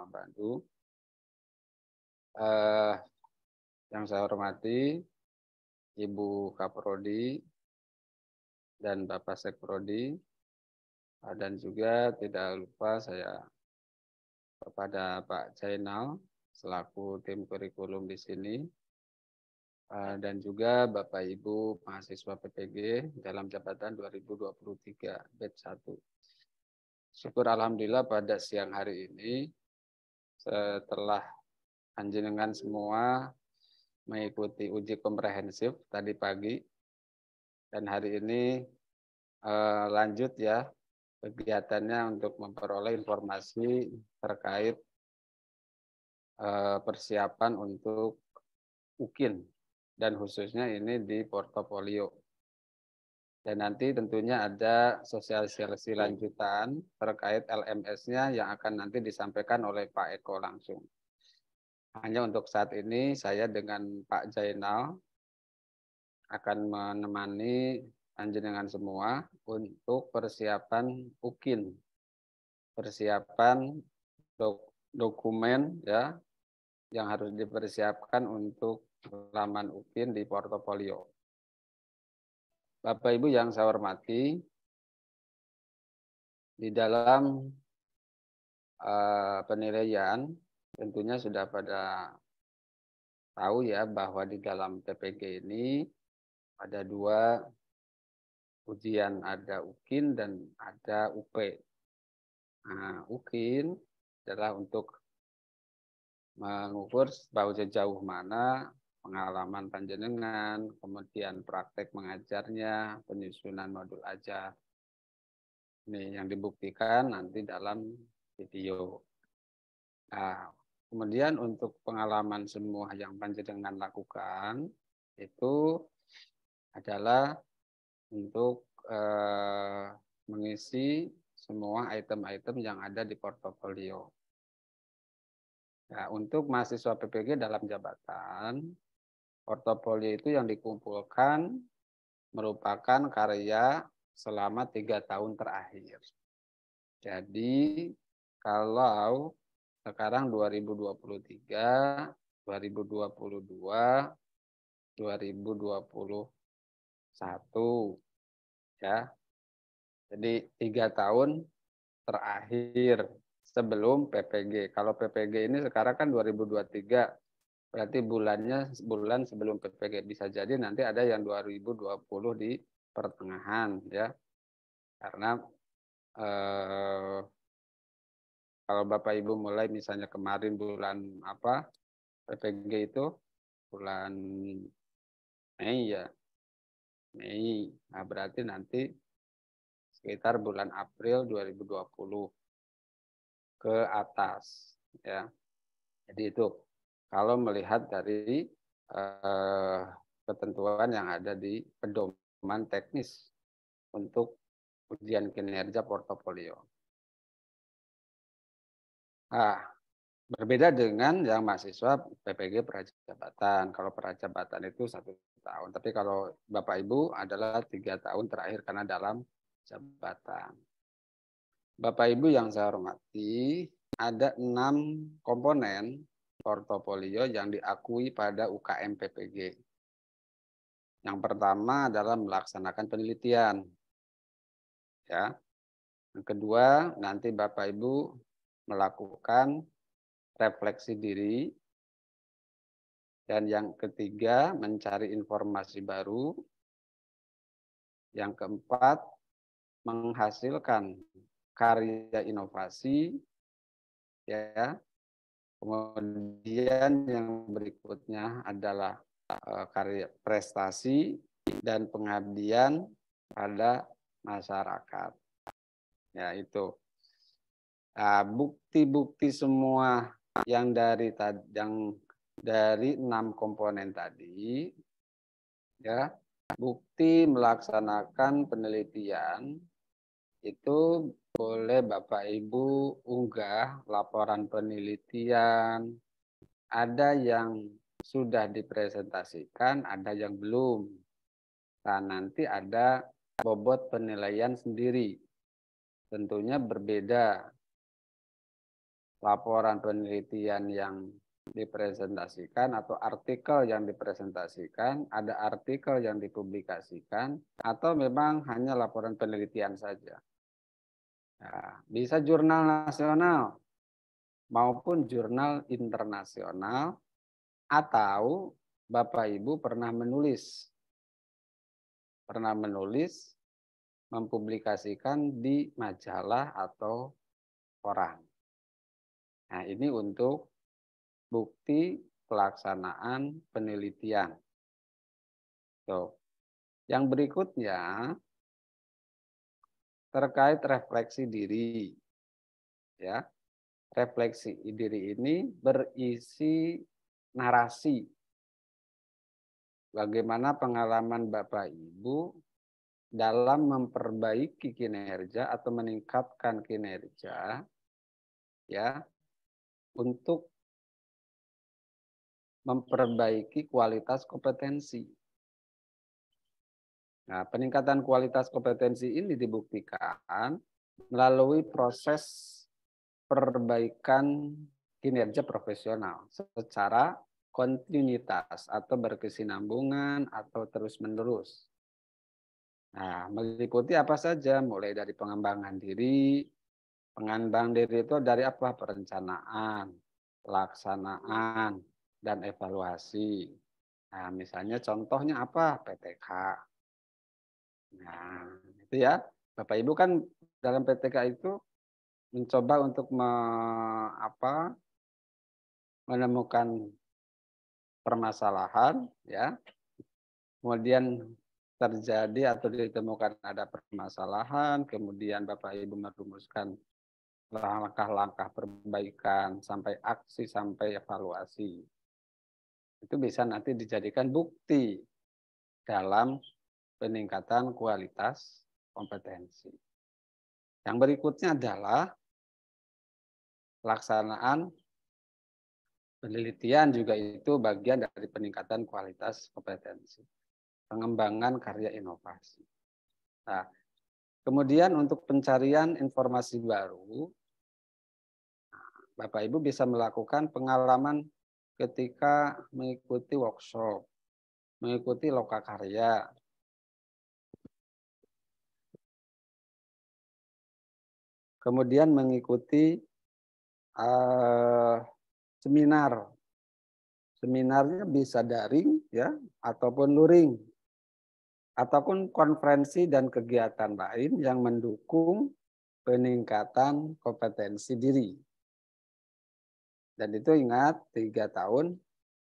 amma ba'du. Eh, yang saya hormati Ibu Kaprodi dan Bapak Sekprodi, dan juga tidak lupa saya kepada Pak Jainal selaku tim kurikulum di sini, dan juga Bapak Ibu mahasiswa PPG dalam jabatan 2023 batch 1. Syukur alhamdulillah pada siang hari ini setelah panjenengan semua mengikuti uji komprehensif tadi pagi dan hari ini lanjut ya kegiatannya untuk memperoleh informasi terkait persiapan untuk UKIN dan khususnya ini di portofolio. Dan nanti tentunya ada sosialisasi lanjutan terkait LMS-nya yang akan nanti disampaikan oleh Pak Eko langsung. Hanya untuk saat ini saya dengan Pak Jainal akan menemani panjenengan semua untuk persiapan UKIN. Persiapan dokumen ya yang harus dipersiapkan untuk laman UKIN di portofolio. Bapak Ibu yang saya hormati, di dalam penilaian tentunya sudah pada tahu ya bahwa di dalam PPG ini ada dua ujian, ada UKIN dan ada UP. Nah, UKIN adalah untuk mengukur sejauh mana pengalaman panjenengan, kemudian praktek mengajarnya, penyusunan modul ajar. Ini yang dibuktikan nanti dalam video. Nah, kemudian untuk pengalaman semua yang panjenengan lakukan itu adalah untuk mengisi semua item-item yang ada di portofolio. Nah, untuk mahasiswa PPG dalam jabatan, portofolio itu yang dikumpulkan merupakan karya selama 3 tahun terakhir. Jadi, kalau sekarang 2023, 2022, 2021, ya. Jadi 3 tahun terakhir sebelum PPG. Kalau PPG ini sekarang kan 2023, berarti bulan sebelum PPG. Bisa jadi nanti ada yang 2020 di pertengahan ya. Karena kalau Bapak Ibu mulai misalnya kemarin bulan apa PPG itu bulan Mei ya. Mei. Nah, berarti nanti sekitar bulan April 2020 ke atas ya. Jadi itu kalau melihat dari ketentuan yang ada di pedoman teknis untuk ujian kinerja portofolio. Nah, berbeda dengan yang mahasiswa PPG prajabatan. Kalau prajabatan itu 1 tahun, tapi kalau Bapak Ibu adalah 3 tahun terakhir karena dalam jabatan. Bapak Ibu yang saya hormati, ada 6 komponen portofolio yang diakui pada UKM PPG. Yang pertama adalah melaksanakan penelitian. Ya. Yang kedua, nanti Bapak Ibu melakukan refleksi diri. Dan yang ketiga, mencari informasi baru. Yang keempat, menghasilkan karya inovasi. Ya. Kemudian yang berikutnya adalah karya prestasi dan pengabdian pada masyarakat. Ya, itu. Nah, bukti-bukti semua yang dari 6 komponen tadi ya, bukti melaksanakan penelitian itu boleh Bapak Ibu unggah laporan penelitian. Ada yang sudah dipresentasikan, ada yang belum. Nah, nanti ada bobot penilaian sendiri. Tentunya berbeda laporan penelitian yang dipresentasikan atau artikel yang dipresentasikan, ada artikel yang dipublikasikan, atau memang hanya laporan penelitian saja. Nah, bisa jurnal nasional maupun jurnal internasional, atau Bapak Ibu pernah menulis, mempublikasikan di majalah atau koran. Nah, ini untuk bukti pelaksanaan penelitian. Tuh. Yang berikutnya terkait refleksi diri. Ya. Refleksi diri ini berisi narasi bagaimana pengalaman Bapak Ibu dalam memperbaiki kinerja atau meningkatkan kinerja, ya, untuk memperbaiki kualitas kompetensi. Nah, peningkatan kualitas kompetensi ini dibuktikan melalui proses perbaikan kinerja profesional secara kontinuitas atau berkesinambungan atau terus-menerus. Nah, meliputi apa saja, mulai dari pengembangan diri. Pengembangan diri itu dari apa? Perencanaan, pelaksanaan, dan evaluasi. Nah, misalnya contohnya apa? PTK. Nah, itu ya. Bapak Ibu kan dalam PTK itu mencoba untuk menemukan permasalahan, ya. Kemudian terjadi atau ditemukan ada permasalahan, kemudian Bapak Ibu merumuskan langkah-langkah perbaikan sampai aksi sampai evaluasi. Itu bisa nanti dijadikan bukti dalam peningkatan kualitas kompetensi. Yang berikutnya adalah pelaksanaan penelitian, juga itu bagian dari peningkatan kualitas kompetensi. Pengembangan karya inovasi. Nah, kemudian untuk pencarian informasi baru, Bapak Ibu bisa melakukan pengalaman ketika mengikuti workshop, mengikuti lokakarya. Kemudian mengikuti seminar. Seminarnya bisa daring, ya, ataupun luring, ataupun konferensi dan kegiatan lain yang mendukung peningkatan kompetensi diri. Dan itu ingat 3 tahun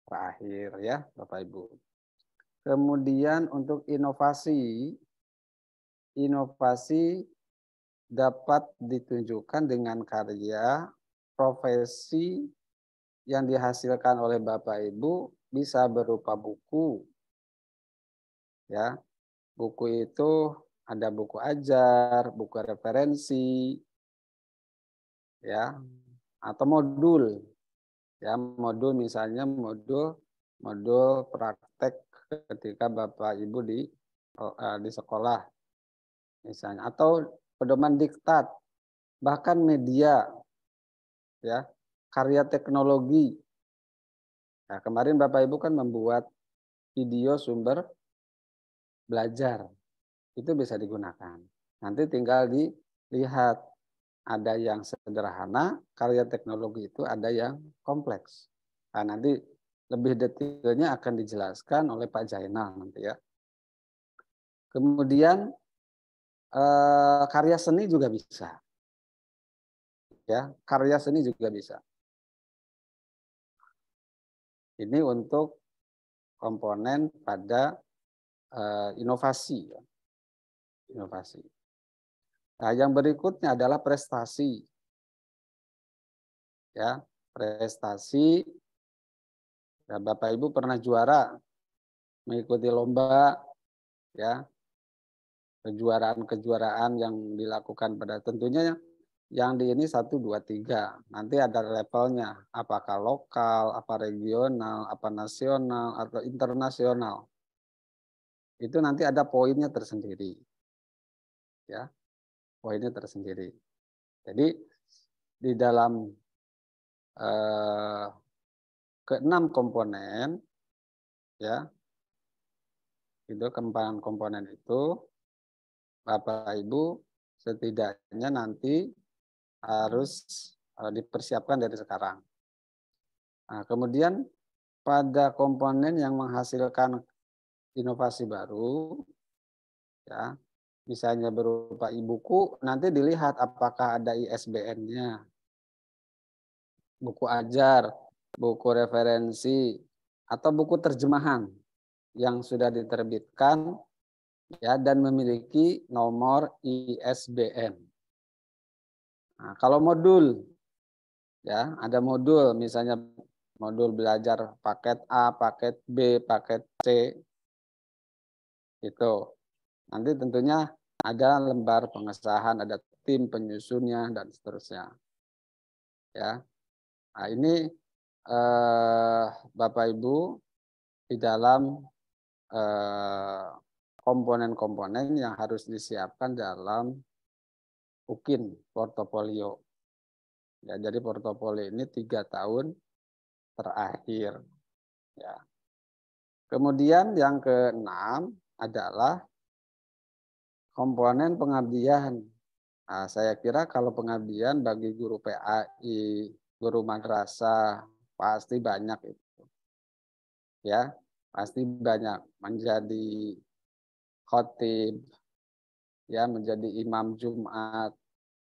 terakhir, ya Bapak Ibu. Kemudian untuk inovasi dapat ditunjukkan dengan karya profesi yang dihasilkan oleh Bapak Ibu, bisa berupa buku. Ya. Buku itu ada buku ajar, buku referensi, ya, atau modul. Ya, modul misalnya modul praktek ketika Bapak Ibu di sekolah misalnya, atau pedoman diktat, bahkan media, ya, karya teknologi. Nah, kemarin Bapak Ibu kan membuat video sumber belajar, itu bisa digunakan. Nanti tinggal dilihat, ada yang sederhana, karya teknologi itu ada yang kompleks. Nah, nanti lebih detailnya akan dijelaskan oleh Pak Jainal nanti, ya. Kemudian karya seni juga bisa. Ya, karya seni juga bisa. Ini untuk komponen pada inovasi, ya. Inovasi. Nah, yang berikutnya adalah prestasi. Ya, prestasi. Ya, Bapak Ibu pernah juara mengikuti lomba, ya, kejuaraan-kejuaraan yang dilakukan pada tentunya yang di ini 1, 2, 3. Nanti ada levelnya, apakah lokal, apa regional, apa nasional, atau internasional. Itu nanti ada poinnya tersendiri. Ya, poinnya tersendiri. Jadi di dalam ke-6 komponen, ya, itu komponen itu Bapak Ibu setidaknya nanti harus dipersiapkan dari sekarang. Nah, kemudian pada komponen yang menghasilkan inovasi baru, ya, misalnya berupa e-buku, nanti dilihat apakah ada ISBN-nya, buku ajar, buku referensi, atau buku terjemahan yang sudah diterbitkan, ya, dan memiliki nomor ISBN. Nah, kalau modul, ya, ada modul, misalnya modul belajar paket A, paket B, paket C, itu. Nanti tentunya ada lembar pengesahan, ada tim penyusunnya, dan seterusnya. Ya, nah, ini Bapak Ibu di dalam komponen-komponen yang harus disiapkan dalam UKIN portofolio. Ya, jadi portofolio ini 3 tahun terakhir. Ya. Kemudian yang ke-6 adalah komponen pengabdian. Nah, saya kira kalau pengabdian bagi guru PAI, guru madrasah, pasti banyak itu. Ya, pasti banyak menjadi khotib, ya, menjadi imam Jumat,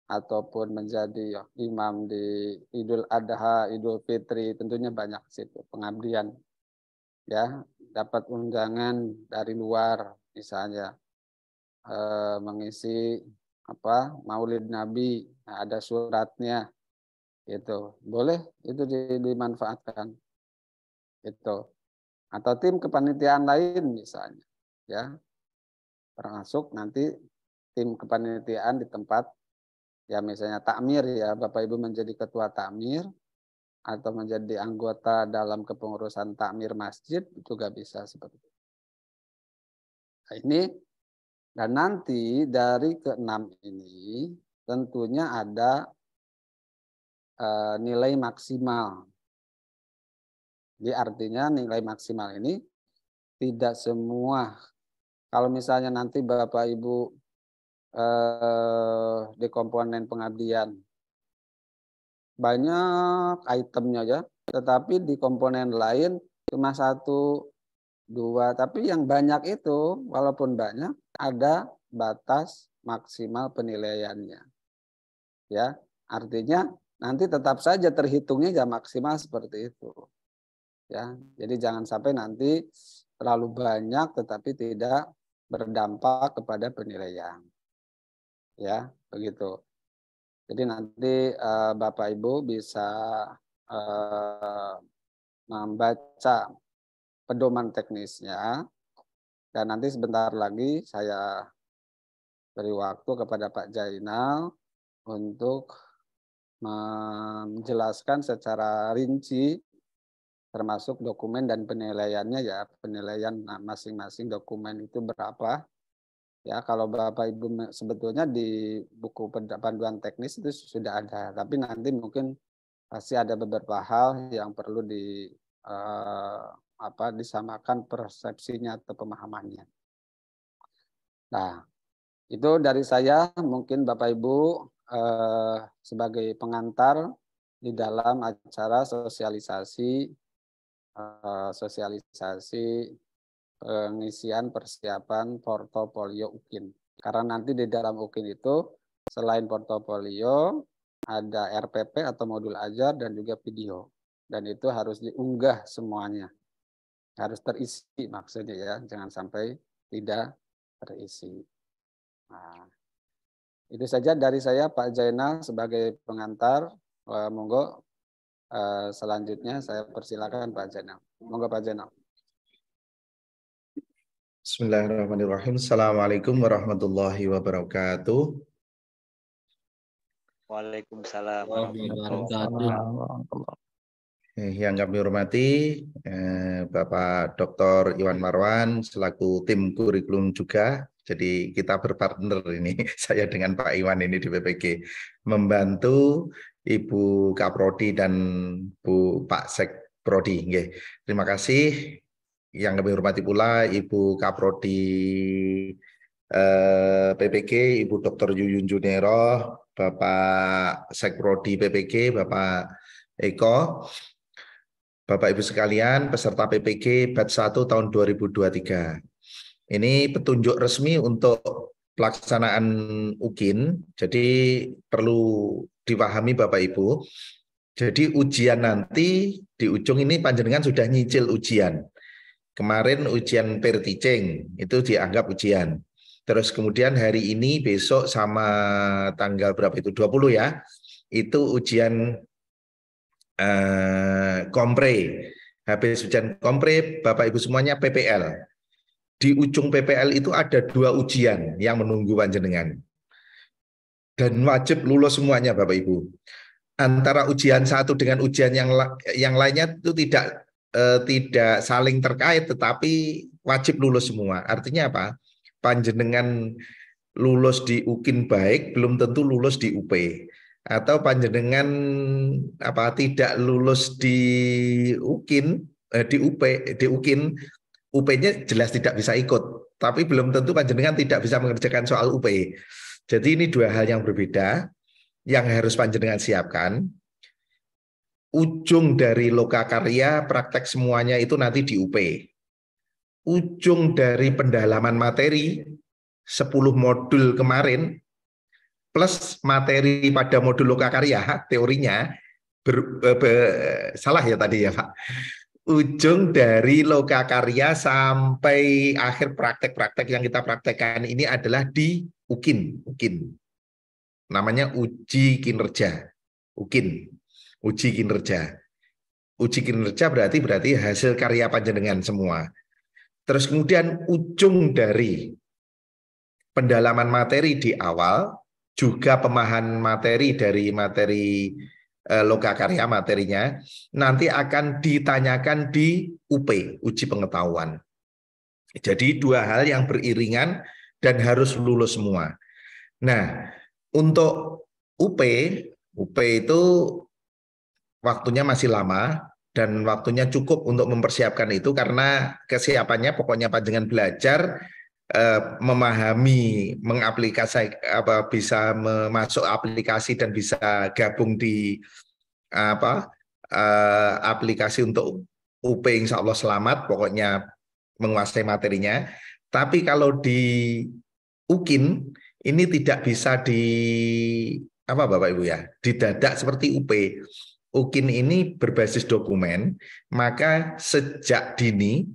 ataupun menjadi imam di Idul Adha, Idul Fitri, tentunya banyak situ pengabdian. Ya, dapat undangan dari luar, misalnya mengisi Maulid Nabi, nah, ada suratnya, itu boleh, itu dimanfaatkan, itu, atau tim kepanitiaan lain misalnya, ya, termasuk nanti tim kepanitiaan di tempat, ya, misalnya takmir, ya, Bapak Ibu menjadi ketua takmir atau menjadi anggota dalam kepengurusan takmir masjid juga bisa seperti itu. Nah, ini. Dan nanti dari ke-6 ini tentunya ada nilai maksimal. Jadi artinya nilai maksimal ini tidak semua. Kalau misalnya nanti Bapak Ibu di komponen pengabdian banyak itemnya, ya, tetapi di komponen lain cuma 1, 2. Tapi yang banyak itu walaupun banyak ada batas maksimal penilaiannya. Ya, artinya nanti tetap saja terhitungnya ya maksimal seperti itu. Ya, jadi jangan sampai nanti terlalu banyak tetapi tidak berdampak kepada penilaian. Ya, begitu. Jadi nanti Bapak Ibu bisa membaca pedoman teknisnya, dan nanti sebentar lagi saya beri waktu kepada Pak Jainal untuk menjelaskan secara rinci termasuk dokumen dan penilaiannya, ya, penilaian masing-masing dokumen itu berapa. Ya, kalau Bapak Ibu sebetulnya di buku panduan teknis itu sudah ada, tapi nanti mungkin pasti ada beberapa hal yang perlu disamakan persepsinya atau pemahamannya. Nah, itu dari saya, mungkin Bapak Ibu sebagai pengantar di dalam acara sosialisasi pengisian persiapan portofolio UKIN. Karena nanti di dalam UKIN itu selain portofolio ada RPP atau modul ajar dan juga video. Dan itu harus diunggah semuanya. Harus terisi maksudnya, ya, jangan sampai tidak terisi. Nah, itu saja dari saya Pak Jainal sebagai pengantar. Monggo selanjutnya saya persilakan Pak Jainal. Monggo Pak Jainal. Bismillahirrahmanirrahim. Assalamualaikum warahmatullahi wabarakatuh. Waalaikumsalam warahmatullahi wabarakatuh. Yang kami hormati Bapak Dr. Iwan Marwan selaku tim kurikulum juga. Jadi kita berpartner ini, saya dengan Pak Iwan ini di PPG, membantu Ibu Kaprodi dan Pak Sekprodi. Nggih. Terima kasih. Yang kami hormati pula Ibu Kaprodi PPG, Ibu Dr. Yuyun Junero, Bapak Sekprodi PPG, Bapak Eko, Bapak Ibu sekalian, peserta PPG Batch 1 tahun 2023. Ini petunjuk resmi untuk pelaksanaan UKIN, jadi perlu dipahami Bapak Ibu. Jadi ujian nanti di ujung ini panjenengan sudah nyicil ujian. Kemarin ujian peer teaching itu dianggap ujian. Terus kemudian hari ini, besok sama tanggal berapa itu? 20 ya. Itu ujian kompre. Habis ujian kompre, Bapak Ibu semuanya PPL. Di ujung PPL itu ada 2 ujian yang menunggu panjenengan. Dan wajib lulus semuanya Bapak Ibu. Antara ujian satu dengan ujian yang lainnya itu tidak saling terkait, tetapi wajib lulus semua. Artinya apa? Panjenengan lulus di UKIN baik, belum tentu lulus di UP. Atau panjenengan tidak lulus di UKIN, di UKIN, UP-nya jelas tidak bisa ikut. Tapi belum tentu panjenengan tidak bisa mengerjakan soal UP. Jadi ini 2 hal yang berbeda yang harus panjenengan siapkan. Ujung dari lokakarya praktek semuanya itu nanti di UP. Ujung dari pendalaman materi 10 modul kemarin plus materi pada modul lokakarya teorinya salah ya tadi ya Pak. Ujung dari lokakarya sampai akhir praktek-praktek yang kita praktekkan ini adalah di UKIN. Namanya uji kinerja. UKIN. Uji kinerja. Uji kinerja berarti hasil karya panjenengan semua. Terus kemudian ujung dari pendalaman materi di awal, juga pemahaman materi dari materi lokakarya materinya, nanti akan ditanyakan di UP, uji pengetahuan. Jadi 2 hal yang beriringan dan harus lulus semua. Nah, untuk UP itu waktunya masih lama dan waktunya cukup untuk mempersiapkan itu, karena kesiapannya pokoknya panjenengan belajar memahami, mengaplikasi bisa masuk aplikasi dan bisa gabung di aplikasi untuk UP, insya Allah selamat, pokoknya menguasai materinya. Tapi kalau di UKIN ini tidak bisa Bapak Ibu ya, didadak seperti UP. UKIN ini berbasis dokumen, maka sejak dini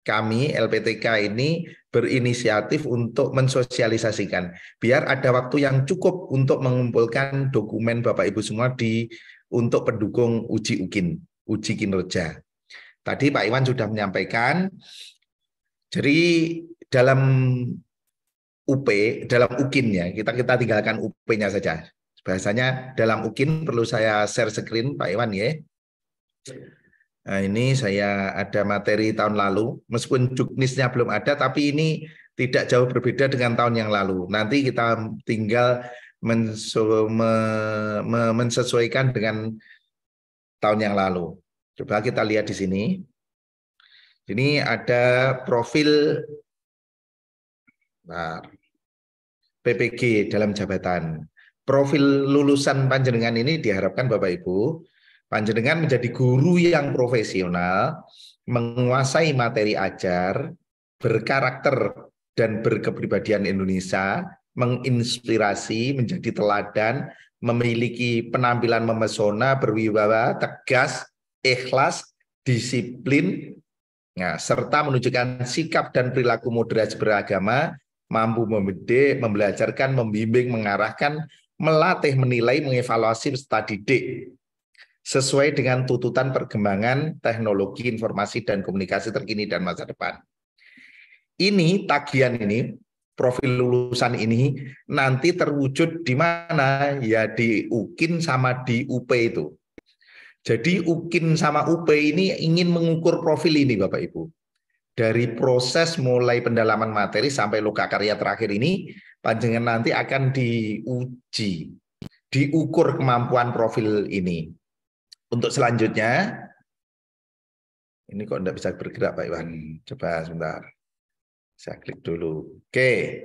kami LPTK ini berinisiatif untuk mensosialisasikan, biar ada waktu yang cukup untuk mengumpulkan dokumen Bapak Ibu semua untuk pendukung uji UKIN, uji kinerja. Tadi Pak Iwan sudah menyampaikan, jadi dalam dalam UKIN-nya, kita tinggalkan UP-nya saja. Bahasanya dalam UKIN perlu saya share screen Pak Iwan ya. Nah, ini saya ada materi tahun lalu, meskipun juknisnya belum ada, tapi ini tidak jauh berbeda dengan tahun yang lalu. Nanti kita tinggal mensesuaikan dengan tahun yang lalu. Coba kita lihat di sini. Ini ada profil PPG dalam jabatan. Profil lulusan panjenengan ini diharapkan Bapak Ibu, panjenengan menjadi guru yang profesional, menguasai materi ajar, berkarakter dan berkepribadian Indonesia, menginspirasi, menjadi teladan, memiliki penampilan memesona, berwibawa, tegas, ikhlas, disiplin, serta menunjukkan sikap dan perilaku moderasi beragama, mampu mendidik, membelajarkan, membimbing, mengarahkan, melatih, menilai, mengevaluasi, serta didik sesuai dengan tuntutan perkembangan teknologi informasi dan komunikasi terkini dan masa depan. Ini tagihan ini, profil lulusan ini nanti terwujud di mana? Ya di UKIN sama di UP itu. Jadi UKIN sama UP ini ingin mengukur profil ini Bapak Ibu. Dari proses mulai pendalaman materi sampai lokakarya terakhir ini, panjenengan nanti akan diuji. diukur kemampuan profil ini. Untuk selanjutnya, ini kok enggak bisa bergerak Pak Iwan. Coba sebentar. Saya klik dulu. Oke.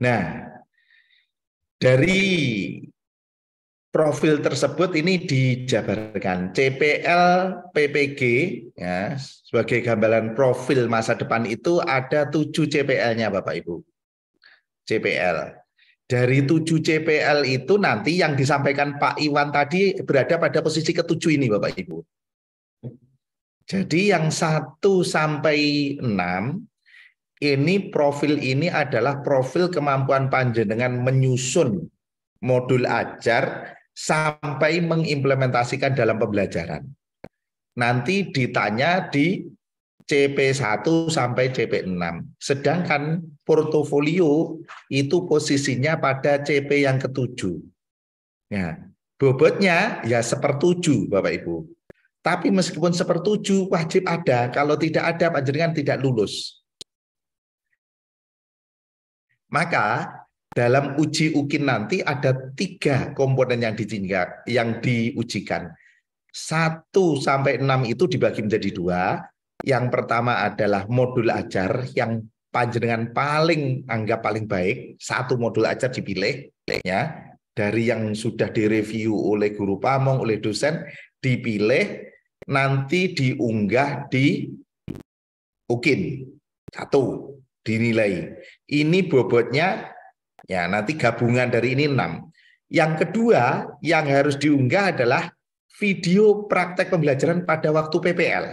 Nah, dari profil tersebut ini dijabarkan CPL PPG ya, sebagai gambaran profil masa depan itu ada 7 CPL-nya Bapak Ibu. CPL. Dari 7 CPL itu nanti yang disampaikan Pak Iwan tadi berada pada posisi ke-7 ini Bapak Ibu. Jadi yang 1 sampai 6 ini profil ini adalah profil kemampuan panjenengan menyusun modul ajar sampai mengimplementasikan dalam pembelajaran. Nanti ditanya di CP1 sampai CP6. Sedangkan portofolio itu posisinya pada CP yang ke-7. Ya, bobotnya ya 1/7 Bapak Ibu. Tapi meskipun 1/7 wajib ada, kalau tidak ada panjenengan tidak lulus. Maka dalam uji UKIN nanti ada 3 komponen yang diujikan. 1 sampai 6 itu dibagi menjadi 2. Yang pertama adalah modul ajar yang panjenengan anggap paling baik. 1 modul ajar dipilih ya dari yang sudah direview oleh guru pamong, oleh dosen, dipilih nanti diunggah di UKIN. 1 dinilai. Ini bobotnya ya nanti gabungan dari ini 6. Yang kedua yang harus diunggah adalah video praktek pembelajaran pada waktu PPL.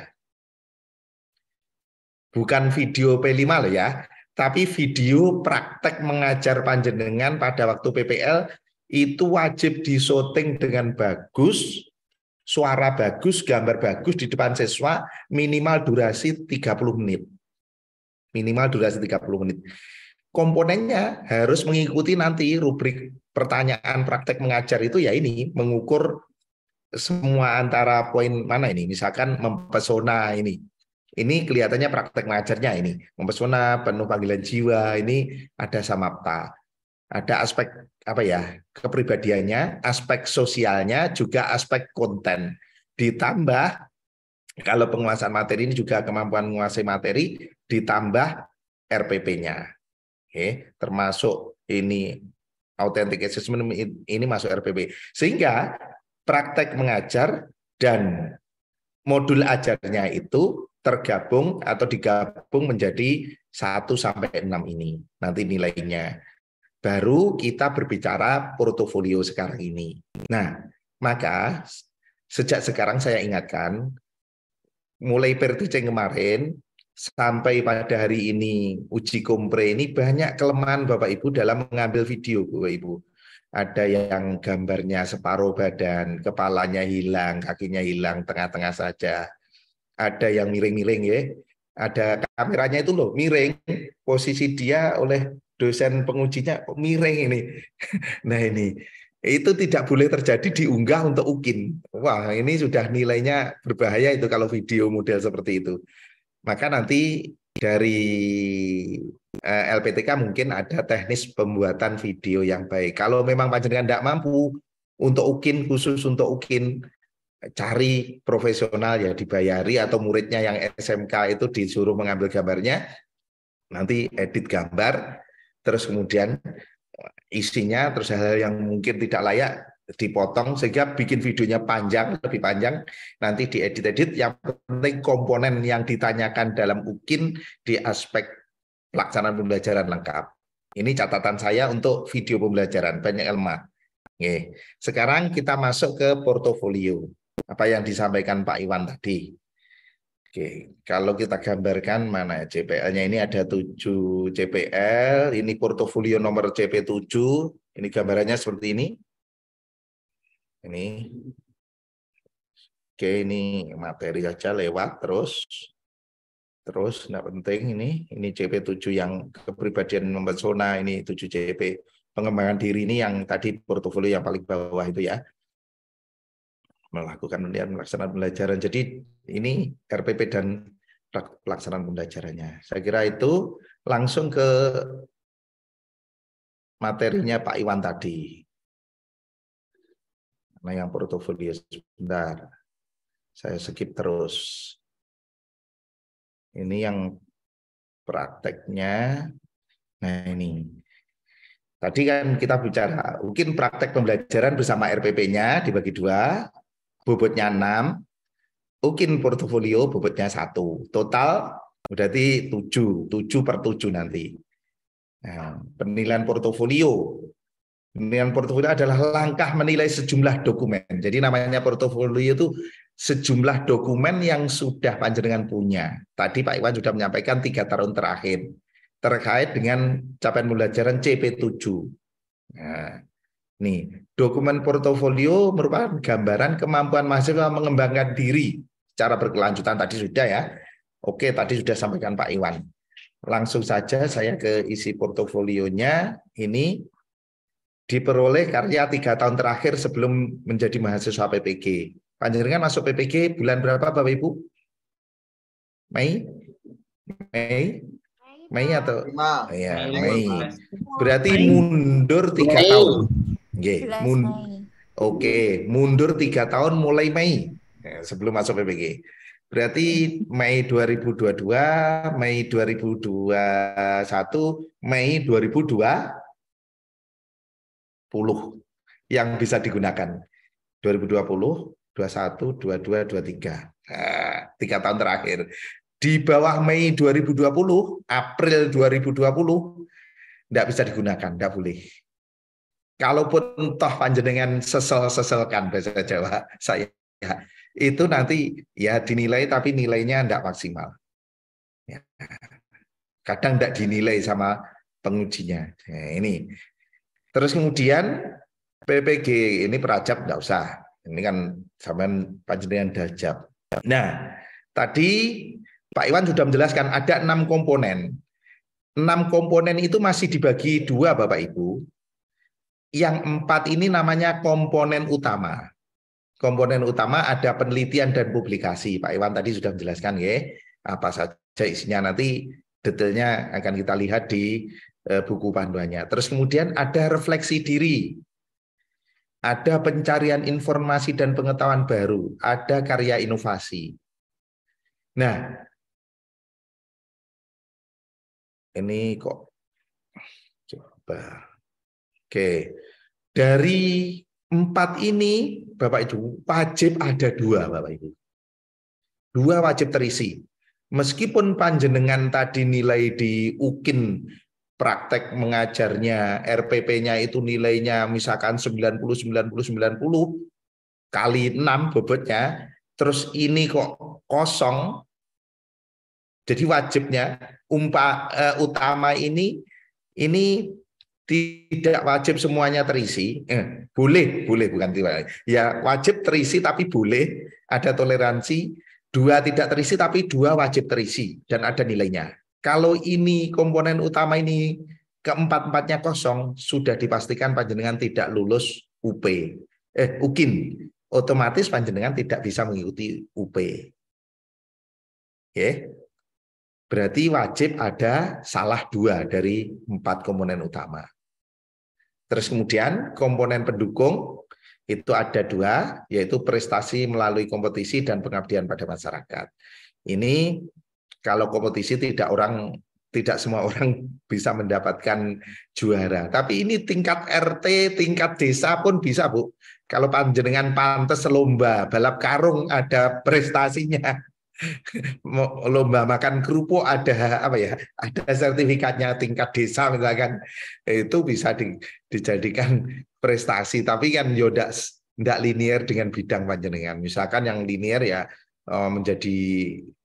Bukan video P5 loh ya, tapi video praktek mengajar panjenengan pada waktu PPL itu wajib disyuting dengan bagus, suara bagus, gambar bagus di depan siswa, minimal durasi 30 menit. Minimal durasi 30 menit. Komponennya harus mengikuti nanti rubrik pertanyaan praktek mengajar itu ya ini, mengukur semua antara poin mana ini, misalkan mempesona ini kelihatannya praktek mengajarnya ini, mempesona, penuh panggilan jiwa, ini ada samapta, ada aspek apa ya, kepribadiannya, aspek sosialnya, juga aspek konten, ditambah kalau penguasaan materi ini juga kemampuan menguasai materi, ditambah RPP-nya, oke, termasuk ini authentic assessment ini masuk RPP, sehingga praktek mengajar dan modul ajarnya itu tergabung atau digabung menjadi 1 sampai 6 ini. Nanti nilainya. Baru kita berbicara portofolio sekarang ini. Nah, maka sejak sekarang saya ingatkan, mulai pertemuan kemarin sampai pada hari ini uji kompre ini banyak kelemahan Bapak Ibu dalam mengambil video Bapak Ibu. Ada yang gambarnya separuh badan, kepalanya hilang, kakinya hilang, tengah-tengah saja. Ada yang miring-miring ya. Ada kameranya itu loh, miring. Posisi dia oleh dosen pengujinya miring ini. Nah ini, itu tidak boleh terjadi diunggah untuk UKIN. Wah ini sudah nilainya berbahaya itu kalau video model seperti itu. Maka nanti dari LPTK mungkin ada teknis pembuatan video yang baik. Kalau memang panjenengan tidak mampu untuk UKIN, khusus untuk UKIN, cari profesional ya, dibayari, atau muridnya yang SMK itu disuruh mengambil gambarnya, nanti edit gambar, terus kemudian isinya, terus hal-hal yang mungkin tidak layak dipotong sehingga bikin videonya panjang, lebih panjang, nanti diedit-edit. Yang penting komponen yang ditanyakan dalam UKIN di aspek pelaksanaan pembelajaran lengkap. Ini catatan saya untuk video pembelajaran, banyak ilmu. Oke. Sekarang kita masuk ke portofolio. Apa yang disampaikan Pak Iwan tadi. Oke, kalau kita gambarkan mana CPL-nya, ini ada 7 CPL, ini portofolio nomor CP7, ini gambarannya seperti ini. Ini. Oke, ini materi saja lewat terus enggak penting ini CP7 yang kepribadian mempesona, ini 7 CP pengembangan diri ini yang tadi portofolio yang paling bawah itu ya. Melakukan pelaksanaan pembelajaran. Jadi ini RPP dan pelaksanaan pembelajarannya. Saya kira itu langsung ke materinya Pak Iwan tadi. Nah, yang portofolio sebentar. Saya skip terus. Ini yang prakteknya. Nah, ini. Tadi kan kita bicara, mungkin praktek pembelajaran bersama RPP-nya dibagi 2, bobotnya 6, mungkin portofolio bobotnya 1. Total berarti 7 per 7 nanti. Nah, penilaian portofolio. Penilaian portofolio adalah langkah menilai sejumlah dokumen. Jadi namanya portofolio itu sejumlah dokumen yang sudah panjenengan punya. Tadi Pak Iwan sudah menyampaikan 3 tahun terakhir terkait dengan capaian pembelajaran CP7. Nah, nih, dokumen portofolio merupakan gambaran kemampuan mahasiswa mengembangkan diri secara berkelanjutan. Tadi sudah ya. Oke, tadi sudah sampaikan Pak Iwan. Langsung saja saya ke isi portofolionya. Ini diperoleh karya 3 tahun terakhir sebelum menjadi mahasiswa PPG. Panjenengan masuk PPG bulan berapa Bapak Ibu? Mei? Mei atau? Ya, Mei. Berarti mundur 3 tahun. Oke, mundur 3 tahun mulai Mei sebelum masuk PPG. Berarti Mei 2022, Mei 2021, Mei 2020 yang bisa digunakan. 2020, 21, 22, 23. Nah, 3 tahun terakhir. Di bawah Mei 2020, April 2020, tidak bisa digunakan, tidak boleh. Kalaupun toh panjenengan sesel-seselkan bahasa Jawa saya, itu nanti ya dinilai tapi nilainya tidak maksimal. Ya. Kadang tidak dinilai sama pengujinya. Nah, ini. Terus kemudian PPG ini perajab tidak usah. Ini kan sampean panjenengan dajab. Nah, tadi Pak Iwan sudah menjelaskan ada 6 komponen. 6 komponen itu masih dibagi 2 Bapak Ibu. Yang 4 ini namanya komponen utama. Komponen utama ada penelitian dan publikasi. Pak Iwan tadi sudah menjelaskan ya, apa saja isinya, nanti detailnya akan kita lihat di buku panduannya. Terus kemudian ada refleksi diri. Ada pencarian informasi dan pengetahuan baru, ada karya inovasi. Nah, ini kok coba. Oke, dari 4 ini Bapak Ibu wajib ada 2 Bapak Ibu. 2 wajib terisi. Meskipun panjenengan tadi nilai di UKIN praktek mengajarnya RPP-nya itu nilainya misalkan 90 kali 6 bobotnya, terus ini kok kosong. Jadi wajibnya utama ini tidak wajib semuanya terisi. Boleh bukan tidak. Ya wajib terisi tapi boleh ada toleransi. 2 tidak terisi tapi 2 wajib terisi dan ada nilainya. Kalau ini komponen utama ini keempat-empatnya kosong, sudah dipastikan panjenengan tidak lulus UKIN. Otomatis panjenengan tidak bisa mengikuti UP. Oke. Berarti wajib ada salah 2 dari 4 komponen utama. Terus kemudian komponen pendukung itu ada 2, yaitu prestasi melalui kompetisi dan pengabdian pada masyarakat. Ini kalau kompetisi tidak semua orang bisa mendapatkan juara. Tapi ini tingkat RT, tingkat desa pun bisa, Bu. Kalau panjenengan pantes lomba balap karung ada prestasinya. Lomba makan kerupuk ada apa ya? Ada sertifikatnya tingkat desa misalkan. Itu bisa dijadikan prestasi, tapi kan yodak tidak linear dengan bidang panjenengan. Misalkan yang linear ya menjadi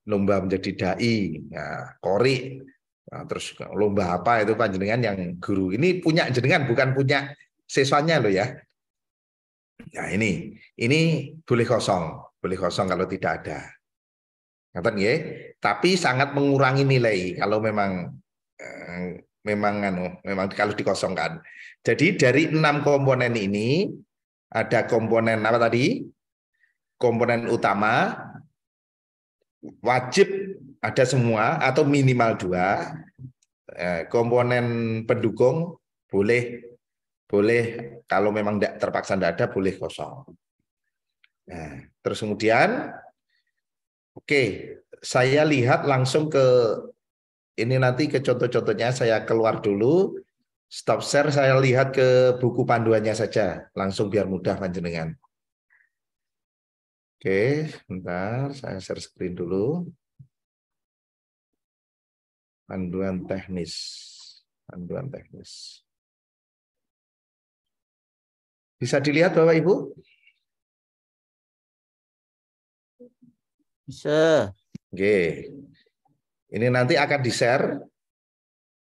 lomba menjadi dai, ya, kori, nah, terus lomba apa itu panjenengan yang guru. Ini punya jenengan bukan punya siswanya loh ya. Nah ini boleh kosong kalau tidak ada. Ngaten nggih, tapi sangat mengurangi nilai kalau memang kalau dikosongkan. Jadi dari 6 komponen ini ada komponen apa tadi? Komponen utama wajib ada semua atau minimal 2. Komponen pendukung boleh kalau memang terpaksa tidak ada boleh kosong. Nah, terus kemudian, oke, saya lihat langsung ke ini nanti ke contoh-contohnya. Saya keluar dulu, stop share, saya lihat ke buku panduannya saja, langsung biar mudah panjenengan. Oke, bentar, saya share screen dulu. Panduan teknis. Panduan teknis. Bisa dilihat Bapak Ibu? Bisa. Oke. Ini nanti akan di-share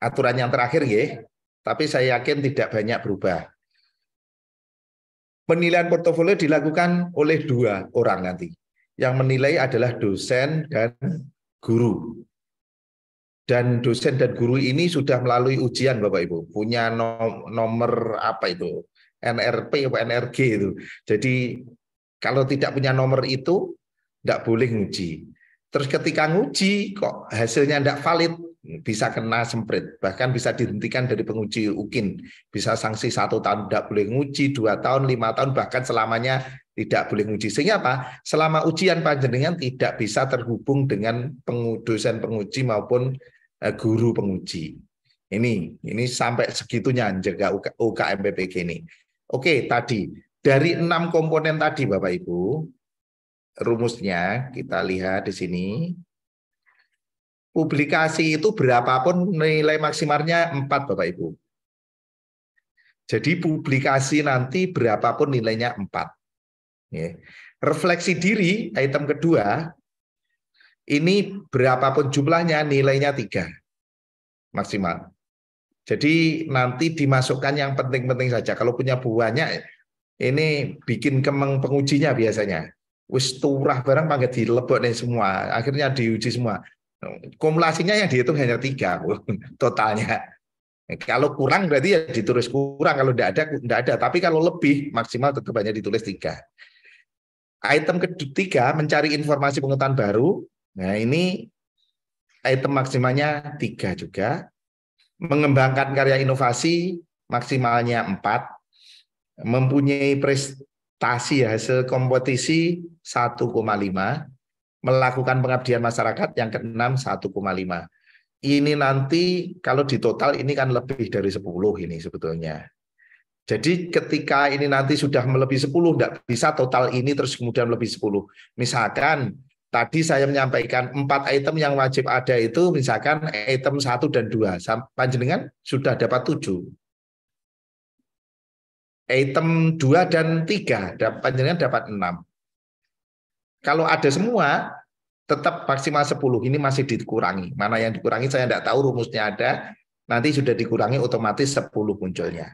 aturan yang terakhir ya. Tapi saya yakin tidak banyak berubah. Penilaian portofolio dilakukan oleh 2 orang nanti. Yang menilai adalah dosen dan guru. Dan dosen dan guru ini sudah melalui ujian Bapak Ibu. Punya nomor apa itu? NRP atau NRG itu. Jadi kalau tidak punya nomor itu, tidak boleh nguji. Terus ketika nguji kok hasilnya tidak valid, bisa kena semprit, bahkan bisa dihentikan dari penguji UKIN, bisa sanksi 1 tahun tidak boleh nguji, 2 tahun, 5 tahun, bahkan selamanya tidak boleh nguji. Sehingga apa? Selama ujian panjenengan tidak bisa terhubung dengan dosen penguji maupun guru penguji. Ini sampai segitunya jaga UKM PPG ini. Oke, tadi dari 6 komponen tadi Bapak Ibu. Rumusnya kita lihat di sini. Publikasi itu berapapun nilai maksimalnya 4 Bapak Ibu. Jadi publikasi nanti berapapun nilainya 4. Ya. Refleksi diri item kedua ini berapapun jumlahnya nilainya 3 maksimal. Jadi nanti dimasukkan yang penting-penting saja. Kalau punya banyak ini bikin kemeng pengujinya biasanya. Wis turah barang pakai dilebok nih semua, akhirnya diuji semua. Kumulasinya yang dihitung hanya 3 totalnya. Kalau kurang berarti ya ditulis kurang, kalau tidak ada. Tapi kalau lebih maksimal tetap hanya ditulis 3. Item ketiga mencari informasi pengetahuan baru. Nah ini item maksimalnya 3 juga. Mengembangkan karya inovasi maksimalnya 4. Mempunyai prestasi hasil kompetisi 1,5, melakukan pengabdian masyarakat yang ke-6 1,5. Ini nanti kalau di total ini kan lebih dari 10 ini sebetulnya. Jadi ketika ini nanti sudah melebihi 10, tidak bisa total ini terus kemudian lebih 10. Misalkan tadi saya menyampaikan 4 item yang wajib ada itu, misalkan item 1 dan 2, panjenengan sudah dapat 7. Item 2 dan 3, panjenengan dapat 6. Kalau ada semua, tetap maksimal 10. Ini masih dikurangi. Mana yang dikurangi saya tidak tahu, rumusnya ada. Nanti sudah dikurangi otomatis 10 munculnya.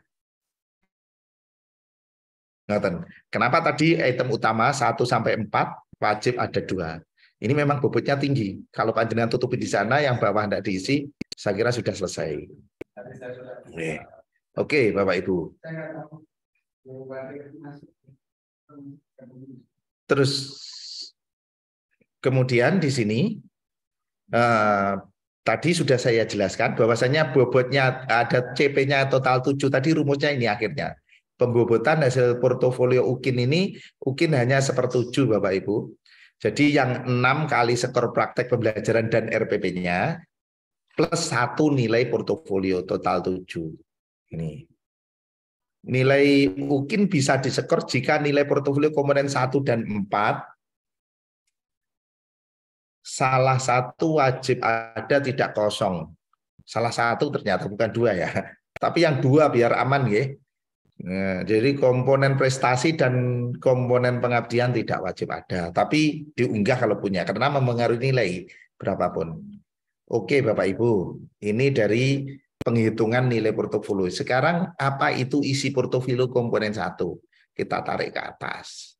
Kenapa tadi item utama 1 sampai 4 wajib ada 2. Ini memang bobotnya tinggi. Kalau panjenengan tutupi di sana, yang bawah tidak diisi, saya kira sudah selesai. Oke, Bapak Ibu. Terus kemudian di sini tadi sudah saya jelaskan bahwasanya bobotnya ada CP-nya total 7, tadi rumusnya ini akhirnya. Pembobotan hasil portofolio UKIN ini, UKIN hanya 1/7 Bapak Ibu. Jadi yang 6 kali skor praktek pembelajaran dan RPP-nya plus 1 nilai portofolio total 7. Ini. Nilai UKIN bisa diskor jika nilai portofolio komponen 1 dan 4 salah satu wajib ada tidak kosong. Salah satu ternyata bukan 2 ya. Tapi yang 2 biar aman ya. Nah, jadi komponen prestasi dan komponen pengabdian tidak wajib ada. Tapi diunggah kalau punya karena mempengaruhi nilai berapapun. Oke Bapak Ibu, ini dari penghitungan nilai portofolio. Sekarang apa itu isi portofolio komponen 1? Kita tarik ke atas.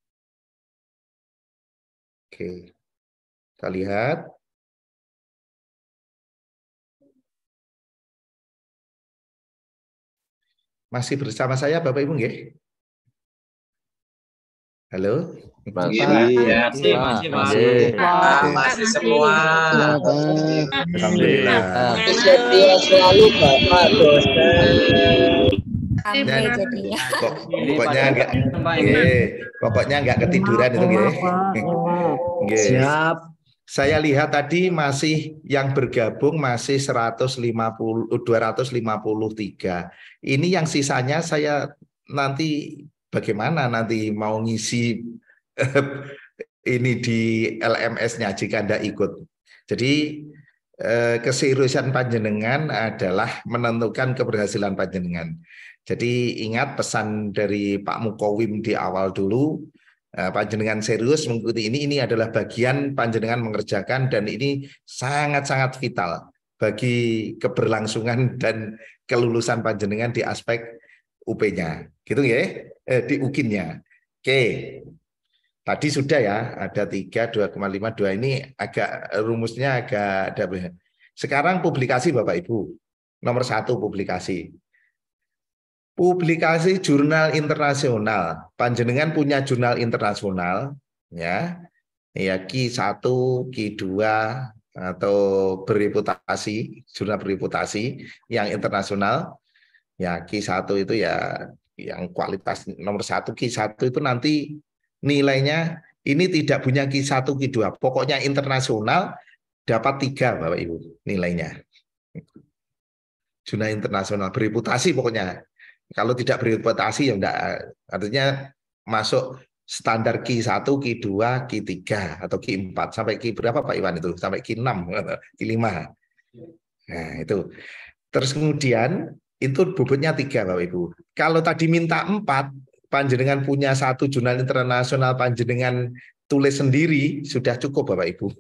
Oke. Kita lihat. Masih bersama saya Bapak Ibu nggih? Halo? Masih semua. Alhamdulillah. Setia selalu Bapak dosen. Ampe jadinya. Pokoknya enggak ketiduran itu nggih. Siap. Saya lihat tadi masih yang bergabung masih 253. Ini yang sisanya saya nanti bagaimana nanti mau ngisi ini di LMS-nya jika Anda ikut. Jadi keseriusan panjenengan adalah menentukan keberhasilan panjenengan. Jadi ingat pesan dari Pak Mukowim di awal dulu, panjenengan serius mengikuti ini adalah bagian panjenengan mengerjakan dan ini sangat-sangat vital bagi keberlangsungan dan kelulusan panjenengan di aspek UP-nya. Gitu ya, di UKIN-nya. Oke. Tadi sudah ya, ada 3, 2,52 ini agak rumusnya agak ada. Sekarang publikasi Bapak Ibu. Nomor 1 publikasi. Publikasi jurnal internasional. Panjenengan punya jurnal internasional ya. Ya Q1, Q2 atau bereputasi, jurnal bereputasi yang internasional. Ya Q1 itu ya yang kualitas nomor 1, Q1 itu nanti nilainya ini tidak punya Q1, Q2. Pokoknya internasional dapat 3 Bapak Ibu nilainya. Jurnal internasional bereputasi pokoknya. Kalau tidak bereputasi ya enggak, artinya masuk standar Q1, Q2, Q3 atau Q4 sampai Q berapa Pak Iwan itu? Sampai Q6, Q5. Nah, itu. Terus kemudian itu bobotnya 3 Bapak Ibu. Kalau tadi minta 4, panjenengan punya 1 jurnal internasional panjenengan tulis sendiri sudah cukup Bapak Ibu.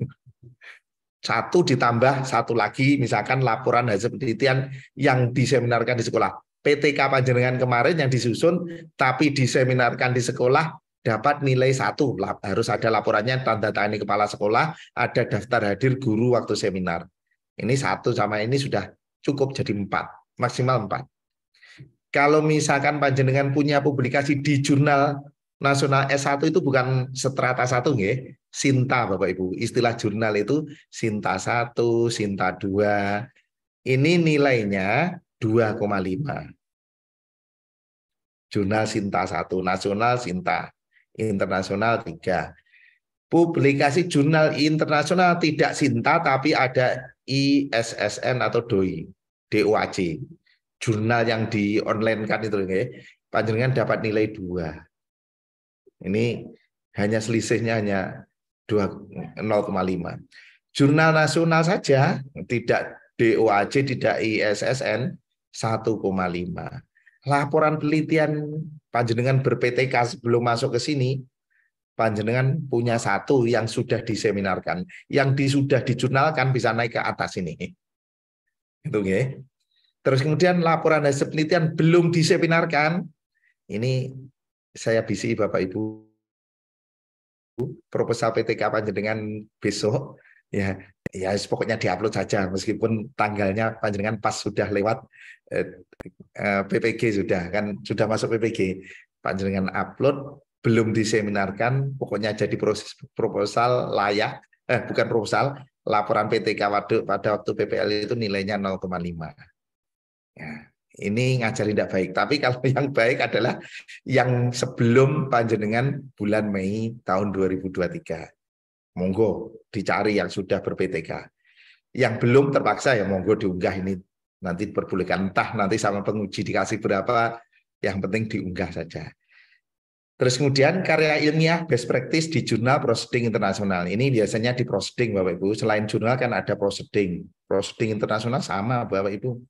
1 ditambah 1 lagi misalkan laporan hasil penelitian yang diseminarkan di sekolah. PTK panjenengan kemarin yang disusun tapi diseminarkan di sekolah dapat nilai 1. Harus ada laporannya, tanda tangani kepala sekolah, ada daftar hadir guru waktu seminar. Ini 1 sama ini sudah cukup jadi 4, maksimal 4. Kalau misalkan panjenengan punya publikasi di jurnal nasional S1 itu bukan strata 1 nggih, Sinta Bapak Ibu. Istilah jurnal itu Sinta 1, Sinta 2. Ini nilainya 2,5. Jurnal Sinta 1, nasional Sinta, internasional 3. Publikasi jurnal internasional tidak Sinta tapi ada ISSN atau DOI, DOAJ. Jurnal yang di online kan itu panjenengan dapat nilai 2. Ini hanya selisihnya hanya 0,5. Jurnal nasional saja tidak DOAJ, tidak ISSN 1,5. Laporan penelitian panjenengan ber-PTK sebelum masuk ke sini, panjenengan punya 1 yang sudah diseminarkan, yang sudah dijurnalkan bisa naik ke atas ini. Itu ya. Terus kemudian laporan hasil penelitian belum diseminarkan, ini saya bisi Bapak Ibu, proposal PTK panjenengan besok, ya pokoknya diupload saja meskipun tanggalnya panjenengan pas sudah lewat PPG sudah masuk PPG, panjenengan upload belum diseminarkan, pokoknya jadi proses proposal layak, bukan proposal, laporan PTK pada waktu PPL itu nilainya 0,5. Ya, ini ngajari tidak baik. Tapi kalau yang baik adalah yang sebelum panjenengan bulan Mei tahun 2023. Monggo dicari yang sudah ber-PTK. Yang belum terpaksa ya monggo diunggah ini. Nanti diperbolehkan, entah nanti sama penguji dikasih berapa, yang penting diunggah saja. Terus kemudian karya ilmiah best practice di jurnal proceeding internasional. Ini biasanya di proceeding Bapak Ibu. Selain jurnal kan ada proceeding. Proceeding internasional sama Bapak Ibu.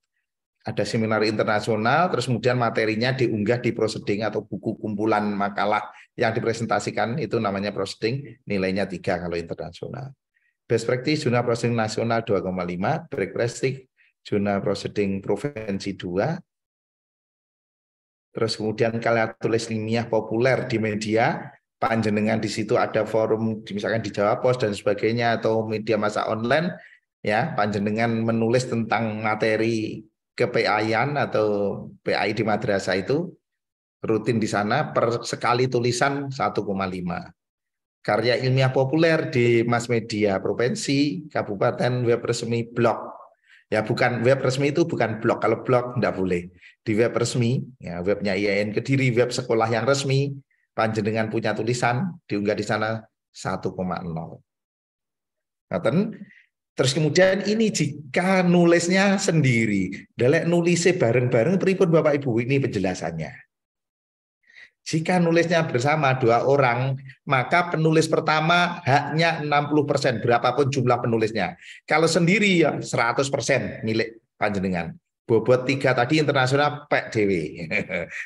Ada seminar internasional, terus kemudian materinya diunggah di proceeding atau buku kumpulan makalah yang dipresentasikan, itu namanya proceeding, nilainya 3 kalau internasional. Best practice jurnal proceeding nasional 2,5, break practice jurnal proceeding provinsi 2. Terus kemudian karya tulis ilmiah populer di media, panjenengan di situ ada forum misalkan di Jawa Pos dan sebagainya atau media massa online, ya panjenengan menulis tentang materi ke-PI-an atau PI di madrasah itu rutin di sana per sekali tulisan 1,5. Karya ilmiah populer di mass media provinsi, kabupaten, web resmi, blog Ya bukan web resmi itu bukan blog. Kalau blog enggak boleh. Di web resmi, ya webnya IAIN Kediri, web sekolah yang resmi, panjenengan punya tulisan diunggah di sana 1,0. Terus kemudian ini jika nulisnya sendiri, dalek nulisnya bareng-bareng pripun Bapak Ibu, ini penjelasannya. Jika nulisnya bersama 2 orang, maka penulis pertama haknya 60%, berapapun jumlah penulisnya. Kalau sendiri ya 100% milik panjenengan. Bobot 3 tadi internasional Pak Dewi,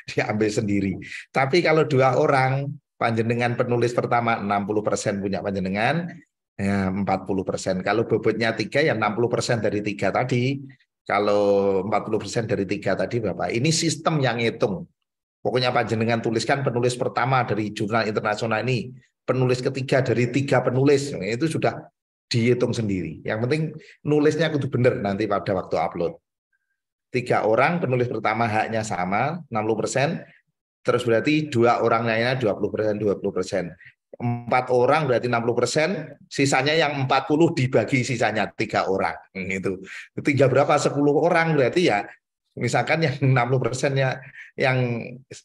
diambil sendiri. Tapi kalau 2 orang, panjenengan penulis pertama 60% punya panjenengan, ya 40%. Kalau bobotnya 3 ya 60% dari 3 tadi. Kalau 40% dari 3 tadi Bapak. Ini sistem yang hitung. Pokoknya panjenengan tuliskan penulis pertama dari jurnal internasional ini, penulis ketiga dari 3 penulis, itu sudah dihitung sendiri. Yang penting nulisnya kudu benar nanti pada waktu upload. 3 orang penulis pertama haknya sama 60%, terus berarti 2 orang lainnya 20%, 20%. 4 orang berarti 60%, sisanya yang 40 dibagi sisanya 3 orang. Itu. 3 berapa? 10 orang berarti ya. Misalkan yang 60%-nya yang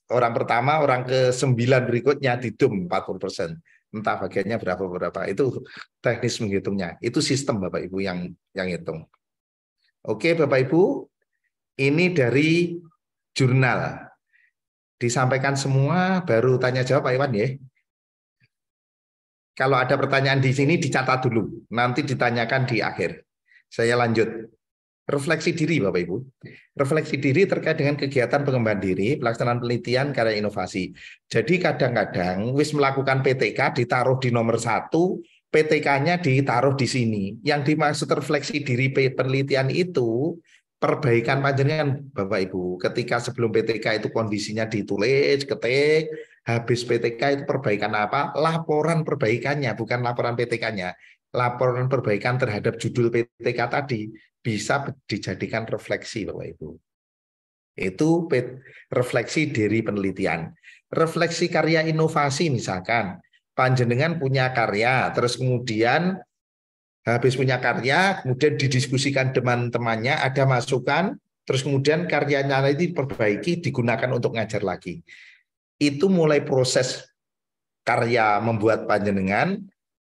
orang pertama, orang ke-9 berikutnya didum 40%. Entah bagiannya berapa. Itu teknis menghitungnya. Itu sistem Bapak Ibu yang hitung. Oke Bapak Ibu, ini dari jurnal. Disampaikan semua, baru tanya jawab Pak Iwan ya. Kalau ada pertanyaan di sini dicatat dulu, nanti ditanyakan di akhir. Saya lanjut. Refleksi diri Bapak Ibu. Refleksi diri terkait dengan kegiatan pengembangan diri, pelaksanaan penelitian, karya inovasi. Jadi kadang-kadang wis melakukan PTK ditaruh di nomor 1, PTK-nya ditaruh di sini. Yang dimaksud refleksi diri penelitian itu perbaikan panjenengan Bapak Ibu. Ketika sebelum PTK itu kondisinya ditulis, ketik, habis PTK itu perbaikan apa? Laporan perbaikannya, bukan laporan PTK-nya. Laporan perbaikan terhadap judul PTK tadi bisa dijadikan refleksi Bapak Ibu. Itu refleksi dari penelitian. Refleksi karya inovasi misalkan, panjenengan punya karya, terus kemudian habis punya karya, kemudian didiskusikan teman-temannya, ada masukan, terus kemudian karyanya itu diperbaiki, digunakan untuk ngajar lagi. Itu mulai proses karya membuat panjenengan,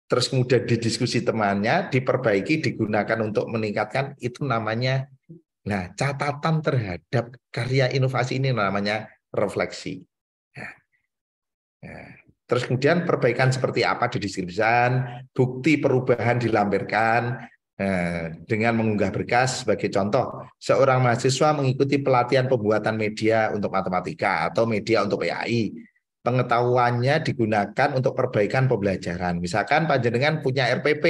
terus kemudian didiskusi temannya, diperbaiki, digunakan untuk meningkatkan, itu namanya, nah catatan terhadap karya inovasi ini namanya refleksi. Terus kemudian perbaikan seperti apa dideskripsikan, bukti perubahan dilampirkan dengan mengunggah berkas. Sebagai contoh, seorang mahasiswa mengikuti pelatihan pembuatan media untuk matematika atau media untuk PAI. Pengetahuannya digunakan untuk perbaikan pembelajaran. Misalkan panjenengan punya RPP.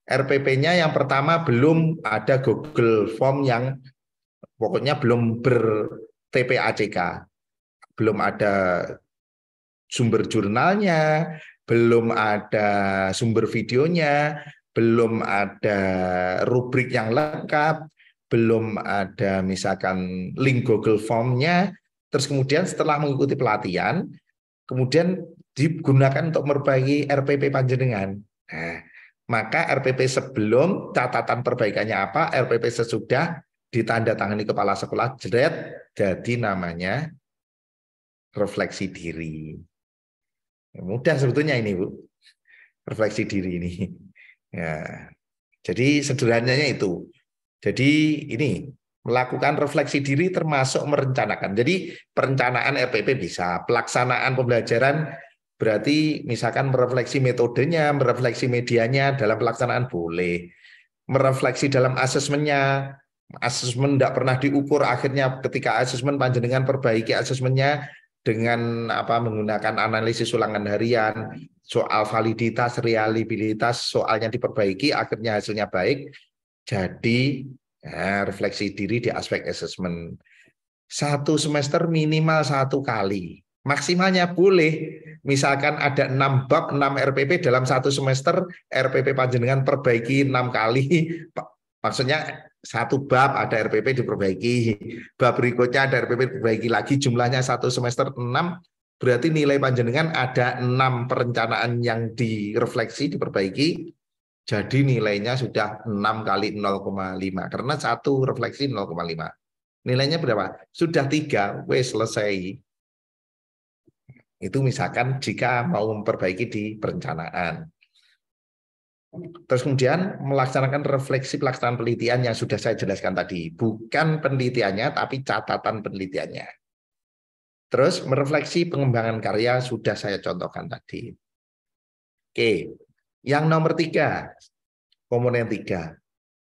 RPP-nya yang pertama belum ada Google Form yang pokoknya belum ber-TPACK. Belum ada sumber jurnalnya, belum ada sumber videonya, belum ada rubrik yang lengkap, belum ada misalkan link Google Form-nya. Terus kemudian setelah mengikuti pelatihan, kemudian digunakan untuk memperbaiki RPP panjenengan. Nah, maka RPP sebelum catatan perbaikannya apa, RPP sesudah ditandatangani kepala sekolah, jeret, jadi namanya refleksi diri. Mudah sebetulnya ini Bu, refleksi diri ini. Ya, jadi sederhananya itu. Jadi ini melakukan refleksi diri termasuk merencanakan. Jadi perencanaan RPP bisa, pelaksanaan pembelajaran berarti misalkan merefleksi metodenya, merefleksi medianya dalam pelaksanaan boleh. Merefleksi dalam asesmennya, asesmen tidak pernah diukur, akhirnya ketika asesmen panjenengan perbaiki asesmennya dengan menggunakan analisis ulangan harian, soal validitas, reliabilitas, soalnya diperbaiki, akhirnya hasilnya baik. Jadi refleksi diri di aspek asesmen. 1 semester minimal 1 kali. Maksimalnya boleh, misalkan ada 6 bab, 6 RPP dalam 1 semester, RPP panjenengan perbaiki 6 kali. Maksudnya 1 bab ada RPP diperbaiki, bab berikutnya ada RPP diperbaiki lagi, jumlahnya 1 semester 6, berarti nilai panjenengan ada 6 perencanaan yang direfleksi, diperbaiki, Jadi nilainya sudah 6 kali 0,5 karena satu refleksi 0,5. Nilainya berapa? Sudah 3, wes selesai. Itu misalkan jika mau memperbaiki di perencanaan. Terus kemudian melaksanakan refleksi pelaksanaan penelitian yang sudah saya jelaskan tadi. Bukan penelitiannya, tapi catatan penelitiannya. Terus merefleksi pengembangan karya sudah saya contohkan tadi. Oke, yang nomor 3, komponen 3.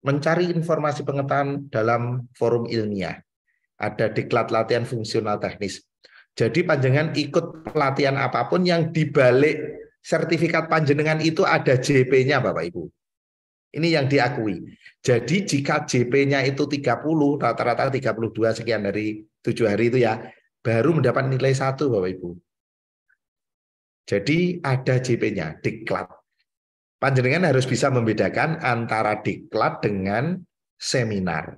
Mencari informasi pengetahuan dalam forum ilmiah. Ada diklat latihan fungsional teknis. Jadi panjenengan ikut pelatihan apapun yang dibalik sertifikat panjenengan itu ada JP-nya Bapak Ibu. Ini yang diakui. Jadi jika JP-nya itu 30, rata-rata 32 sekian dari 7 hari itu ya, baru mendapat nilai 1 Bapak Ibu. Jadi ada JP-nya, diklat. Panjenengan harus bisa membedakan antara diklat dengan seminar.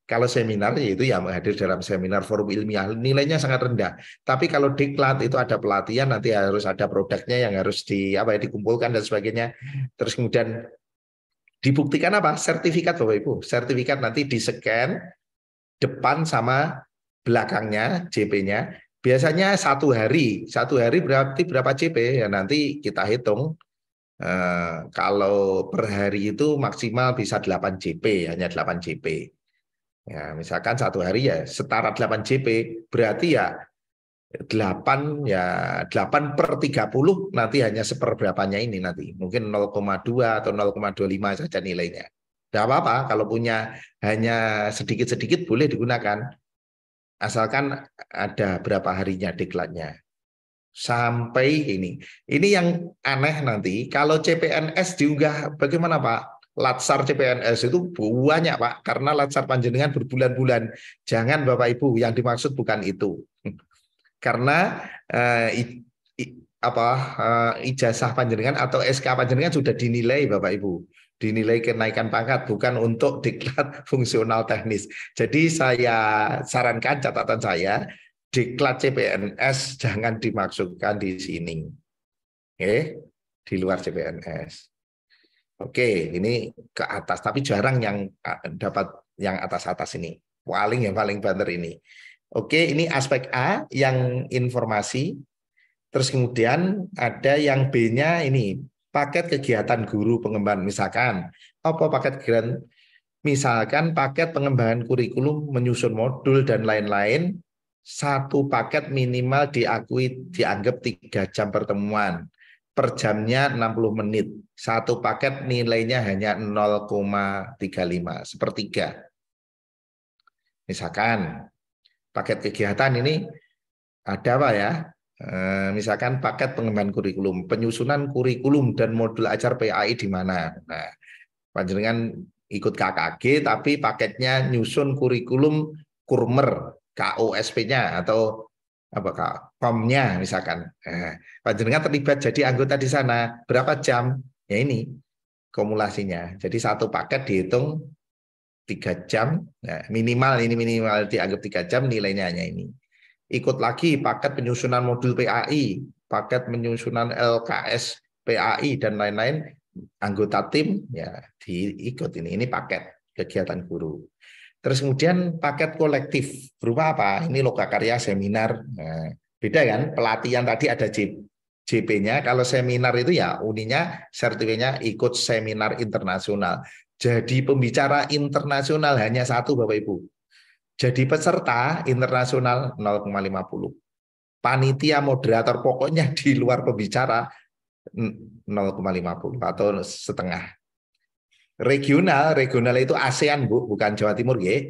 Kalau seminar yaitu ya hadir dalam seminar forum ilmiah, nilainya sangat rendah. Tapi kalau diklat itu ada pelatihan, nanti harus ada produknya yang harus dikumpulkan dan sebagainya. Terus kemudian dibuktikan apa? Sertifikat Bapak Ibu. Sertifikat nanti di-scan depan sama belakangnya JP-nya. Biasanya 1 hari. 1 hari berarti berapa JP? Ya nanti kita hitung. Kalau per hari itu maksimal bisa 8 JP, hanya 8 JP. Ya, misalkan 1 hari ya setara 8 JP, berarti ya 8 per 30 nanti hanya seperberapanya ini nanti. Mungkin 0,2 atau 0,25 saja nilainya. Tidak apa-apa, kalau punya hanya sedikit-sedikit boleh digunakan. Asalkan ada berapa harinya diklatnya. Sampai ini. Ini yang aneh nanti, kalau CPNS diunggah bagaimana Pak? Latsar CPNS itu banyak Pak, karena latsar panjenengan berbulan-bulan. Jangan Bapak Ibu, yang dimaksud bukan itu. Karena ijazah panjenengan atau SK panjenengan sudah dinilai Bapak Ibu. Dinilai kenaikan pangkat, bukan untuk diklat fungsional teknis. Jadi saya sarankan catatan saya, diklat CPNS jangan dimaksudkan di sini. Oke, di luar CPNS. Oke, ini ke atas, tapi jarang yang dapat yang atas-atas ini. Paling banter ini. Oke, ini aspek A yang informasi. Terus kemudian ada yang B-nya ini, paket kegiatan guru pengembangan. Misalkan, apa paket kegiatan? Misalkan paket pengembangan kurikulum, menyusun modul, dan lain-lain. 1 paket minimal dianggap 3 jam pertemuan. Per jamnya 60 menit. 1 paket nilainya hanya 0,35, sepertiga. Misalkan paket kegiatan ini ada apa ya? Misalkan paket pengembangan kurikulum, penyusunan kurikulum dan modul ajar PAI di mana. Nah, panjenengan ikut KKG tapi paketnya nyusun kurikulum kurmer, KOSP-nya atau KOM-nya misalkan. Panjenengan terlibat jadi anggota di sana. Berapa jam? Ya ini kumulasinya. Jadi 1 paket dihitung 3 jam. Nah, minimal dianggap 3 jam, nilainya hanya ini. Ikut lagi paket penyusunan modul PAI, paket penyusunan LKS PAI dan lain-lain, anggota tim ya diikut ini paket kegiatan guru. Terus kemudian paket kolektif berupa apa? Ini lokakarya seminar. Nah, beda kan? Pelatihan tadi ada JP-nya, kalau seminar itu ya uninya sertifikatnya ikut seminar internasional. Jadi pembicara internasional hanya 1 Bapak Ibu. Jadi peserta internasional 0,50. Panitia moderator pokoknya di luar pembicara 0,50 atau setengah. Regional itu ASEAN Bu, bukan Jawa Timur ya.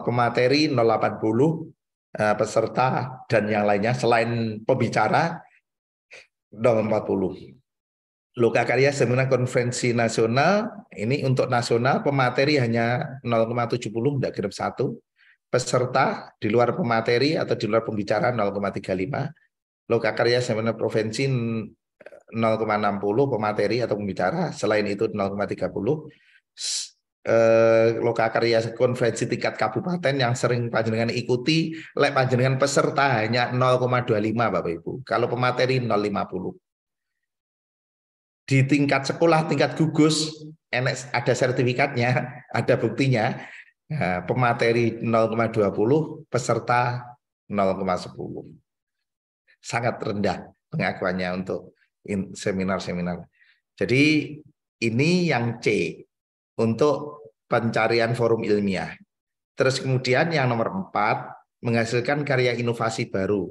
Pemateri 0,80, peserta dan yang lainnya selain pembicara 0,40. Lokakarya seminar konferensi nasional, ini untuk nasional pemateri hanya 0,70, tidak genap 1. Peserta di luar pemateri atau di luar pembicara 0,35. Lokakarya seminar provinsi 0,60 pemateri atau pembicara, selain itu 0,30. Lokakarya konferensi tingkat kabupaten yang sering panjenengan ikuti, lek panjenengan peserta hanya 0,25 Bapak Ibu. Kalau pemateri 0,50. di tingkat sekolah, tingkat gugus, ada sertifikatnya, ada buktinya. Nah, pemateri 0,20, peserta 0,10. Sangat rendah pengakuannya untuk seminar-seminar. Jadi ini yang C untuk pencarian forum ilmiah. Terus kemudian yang nomor 4, menghasilkan karya inovasi baru.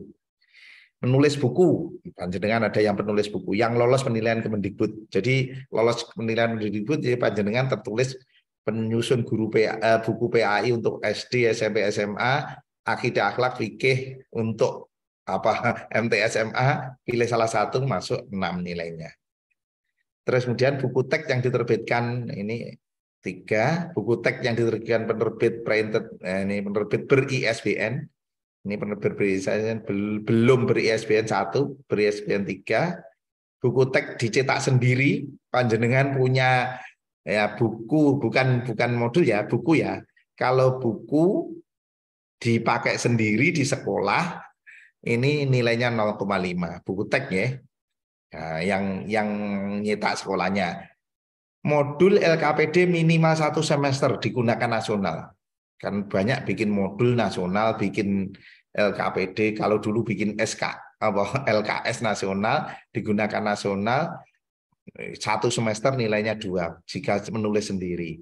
Menulis buku, panjenengan ada yang penulis buku yang lolos penilaian Kemendikbud. Jadi lolos penilaian Kemendikbud, jadi panjenengan tertulis penyusun buku PAI untuk SD, SMP, SMA, akidah akhlak, fikih untuk MTSMA, pilih salah satu masuk 6 nilainya. Terus kemudian buku teks yang diterbitkan ini 3, buku teks yang diterbitkan penerbit printed, ini penerbit ber-ISBN. Ini penerbit ber-ISBN belum ber-ISBN 1, ber-ISBN 3. Buku teks dicetak sendiri, panjenengan punya ya buku, bukan modul ya, buku ya. Kalau buku dipakai sendiri di sekolah, ini nilainya 0,5. Buku teks ya. Nah, yang nyetak sekolahnya. Modul LKPD minimal 1 semester digunakan nasional. Kan banyak bikin modul nasional, bikin LKPD, kalau dulu bikin LKS nasional, digunakan nasional, 1 semester nilainya 2 jika menulis sendiri.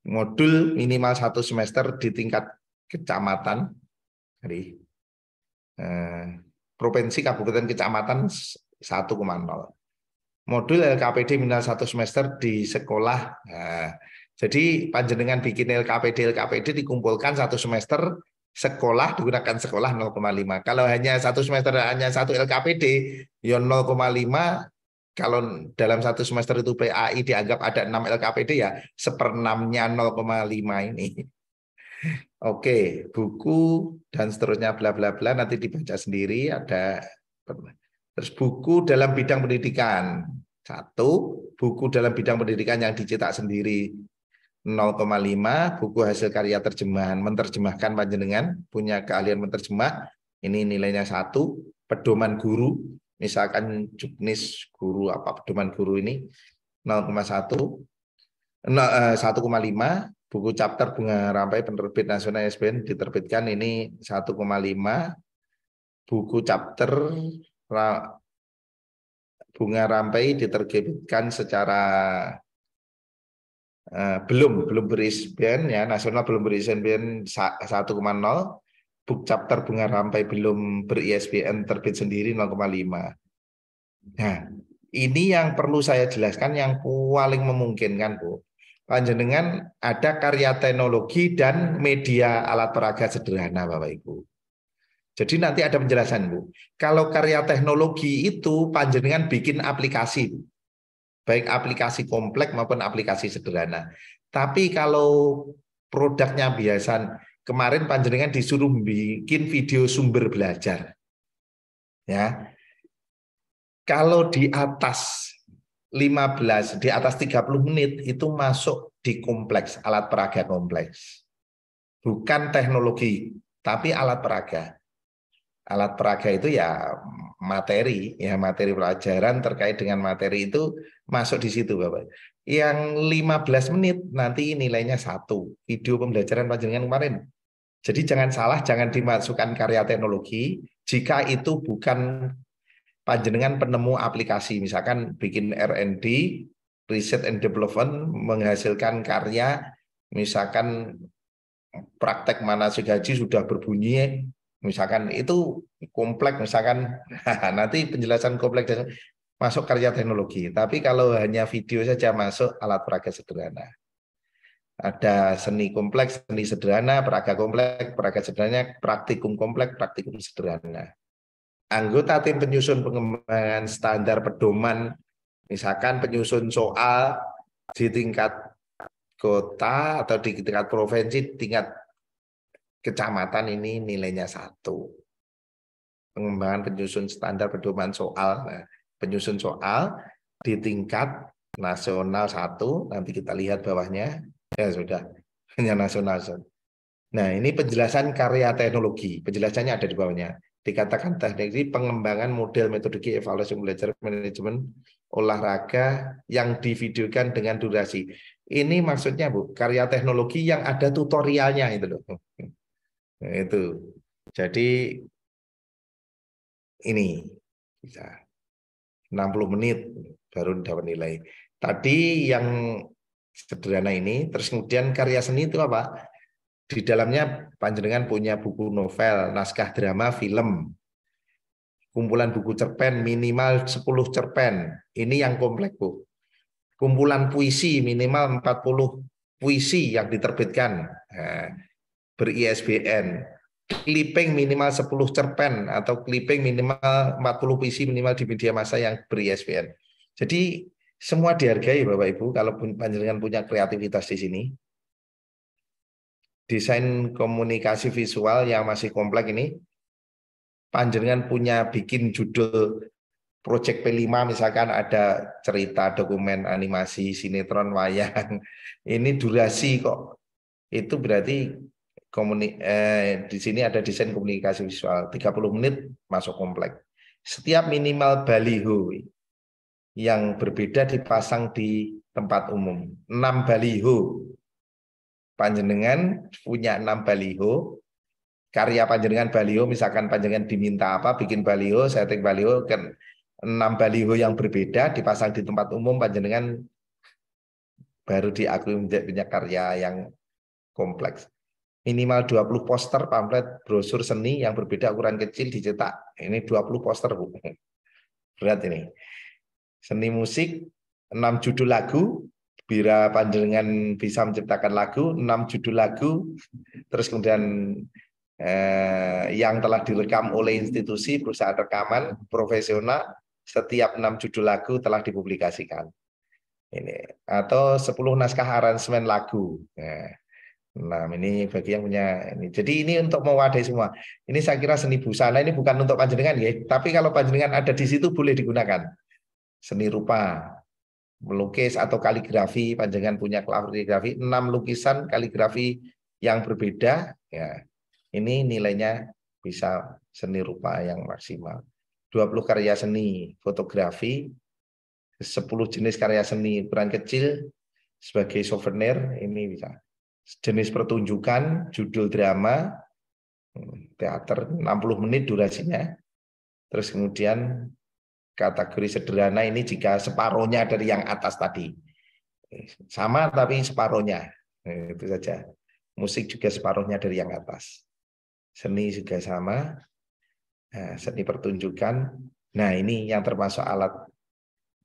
Modul minimal 1 semester di tingkat kecamatan, jadi provinsi, kabupaten, kecamatan 1,0. Modul LKPD minimal 1 semester di sekolah. Nah, jadi panjenengan bikin LKPD dikumpulkan 1 semester, sekolah digunakan sekolah 0,5. Kalau hanya 1 semester hanya 1 LKPD, ya 0,5. Kalau dalam 1 semester itu PAI dianggap ada 6 LKPD ya 1/6-nya 0,5 ini. Oke, buku dan seterusnya bla bla bla nanti dibaca sendiri ada. Terus buku dalam bidang pendidikan 1, buku dalam bidang pendidikan yang dicetak sendiri 0,5, buku hasil karya terjemahan, menterjemahkan panjenengan punya keahlian menterjemah, ini nilainya 1, pedoman guru, misalkan juknis guru pedoman guru ini 0,1, 1,5, buku chapter Bunga Rampai penerbit nasional ISBN diterbitkan ini 1,5, buku chapter Bunga Rampai diterbitkan secara belum ber-ISBN ya, nasional belum ber-ISBN 1,0, buku chapter Bunga Rampai belum ber-ISBN terbit sendiri 0,5. Nah, ini yang perlu saya jelaskan yang paling memungkinkan, Bu. Panjenengan ada karya teknologi dan media alat peraga sederhana, Bapak Ibu. Jadi nanti ada penjelasan, Bu. Kalau karya teknologi itu panjenengan bikin aplikasi, Bu. Baik aplikasi kompleks maupun aplikasi sederhana. Tapi kalau produknya biasa, kemarin panjenengan disuruh bikin video sumber belajar. Ya. Kalau di atas 15, di atas 30 menit itu masuk di kompleks, alat peraga kompleks. Bukan teknologi, tapi alat peraga. Alat peraga itu ya materi pelajaran terkait dengan materi itu masuk di situ, Bapak. Yang 15 menit nanti nilainya 1, video pembelajaran panjenengan kemarin. Jadi jangan salah, jangan dimasukkan karya teknologi jika itu bukan panjenengan penemu aplikasi, misalkan bikin R&D, Research and Development, menghasilkan karya, misalkan praktek manasik haji sudah berbunyi, misalkan itu kompleks, misalkan nanti penjelasan kompleks dan masuk karya teknologi. Tapi kalau hanya video saja masuk alat peraga sederhana. Ada seni kompleks, seni sederhana, peraga kompleks, peraga sederhana, praktikum kompleks, praktikum sederhana. Anggota tim penyusun pengembangan standar pedoman, misalkan penyusun soal di tingkat kota atau di tingkat provinsi, tingkat kecamatan ini nilainya 1. Pengembangan penyusun standar pedoman soal, penyusun soal di tingkat nasional 1, nanti kita lihat bawahnya, ya sudah, hanya nasional. Nah ini penjelasan karya teknologi, penjelasannya ada di bawahnya. Dikatakan teknik pengembangan model metodologi evaluasi belajar manajemen olahraga yang divideokan dengan durasi. Ini maksudnya Bu, karya teknologi yang ada tutorialnya itu loh. Itu. Jadi ini bisa 60 menit baru dapat nilai. Tadi yang sederhana ini, terus kemudian karya seni itu apa? Di dalamnya panjenengan punya buku novel, naskah drama, film, kumpulan buku cerpen minimal 10 cerpen. Ini yang kompleks, Bu. Kumpulan puisi minimal 40 puisi yang diterbitkan, ber-ISBN. Clipping minimal 10 cerpen atau clipping minimal 40 puisi minimal di media massa yang ber-ISBN. Jadi semua dihargai Bapak Ibu kalau panjenengan punya kreativitas di sini. Desain komunikasi visual yang masih kompleks ini, panjenengan punya bikin judul Project P5 misalkan ada cerita, dokumen, animasi, sinetron, wayang. Ini durasi kok. Itu berarti di sini ada desain komunikasi visual 30 menit masuk kompleks. Setiap minimal baliho yang berbeda dipasang di tempat umum. 6 baliho. Panjenengan punya 6 baliho. Karya panjenengan baliho, misalkan panjenengan diminta apa, bikin baliho, setting baliho, kan 6 baliho yang berbeda dipasang di tempat umum, panjenengan baru diakui punya karya yang kompleks. Minimal 20 poster, pamflet, brosur seni yang berbeda ukuran kecil dicetak. Ini 20 poster, Bu. Berat ini. Seni musik, 6 judul lagu, bila panjenengan bisa menciptakan lagu, 6 judul lagu, terus kemudian yang telah direkam oleh institusi, perusahaan rekaman, profesional, setiap 6 judul lagu telah dipublikasikan. Ini atau 10 naskah aransemen lagu. Nah, ini bagi yang punya ini. Jadi ini untuk mewadahi semua. Ini saya kira seni busana ini bukan untuk panjenengan ya, tapi kalau panjenengan ada di situ boleh digunakan. Seni rupa, melukis atau kaligrafi, panjenengan punya kaligrafi, 6 lukisan kaligrafi yang berbeda ya. Ini nilainya bisa seni rupa yang maksimal. 20 karya seni fotografi, 10 jenis karya seni ukuran kecil sebagai souvenir, ini bisa. Jenis pertunjukan, judul drama, teater 60 menit durasinya. Terus kemudian kategori sederhana ini jika separohnya dari yang atas tadi. Sama tapi separohnya. Itu saja. Musik juga separohnya dari yang atas. Seni juga sama. Nah, seni pertunjukan. Nah, ini yang termasuk alat.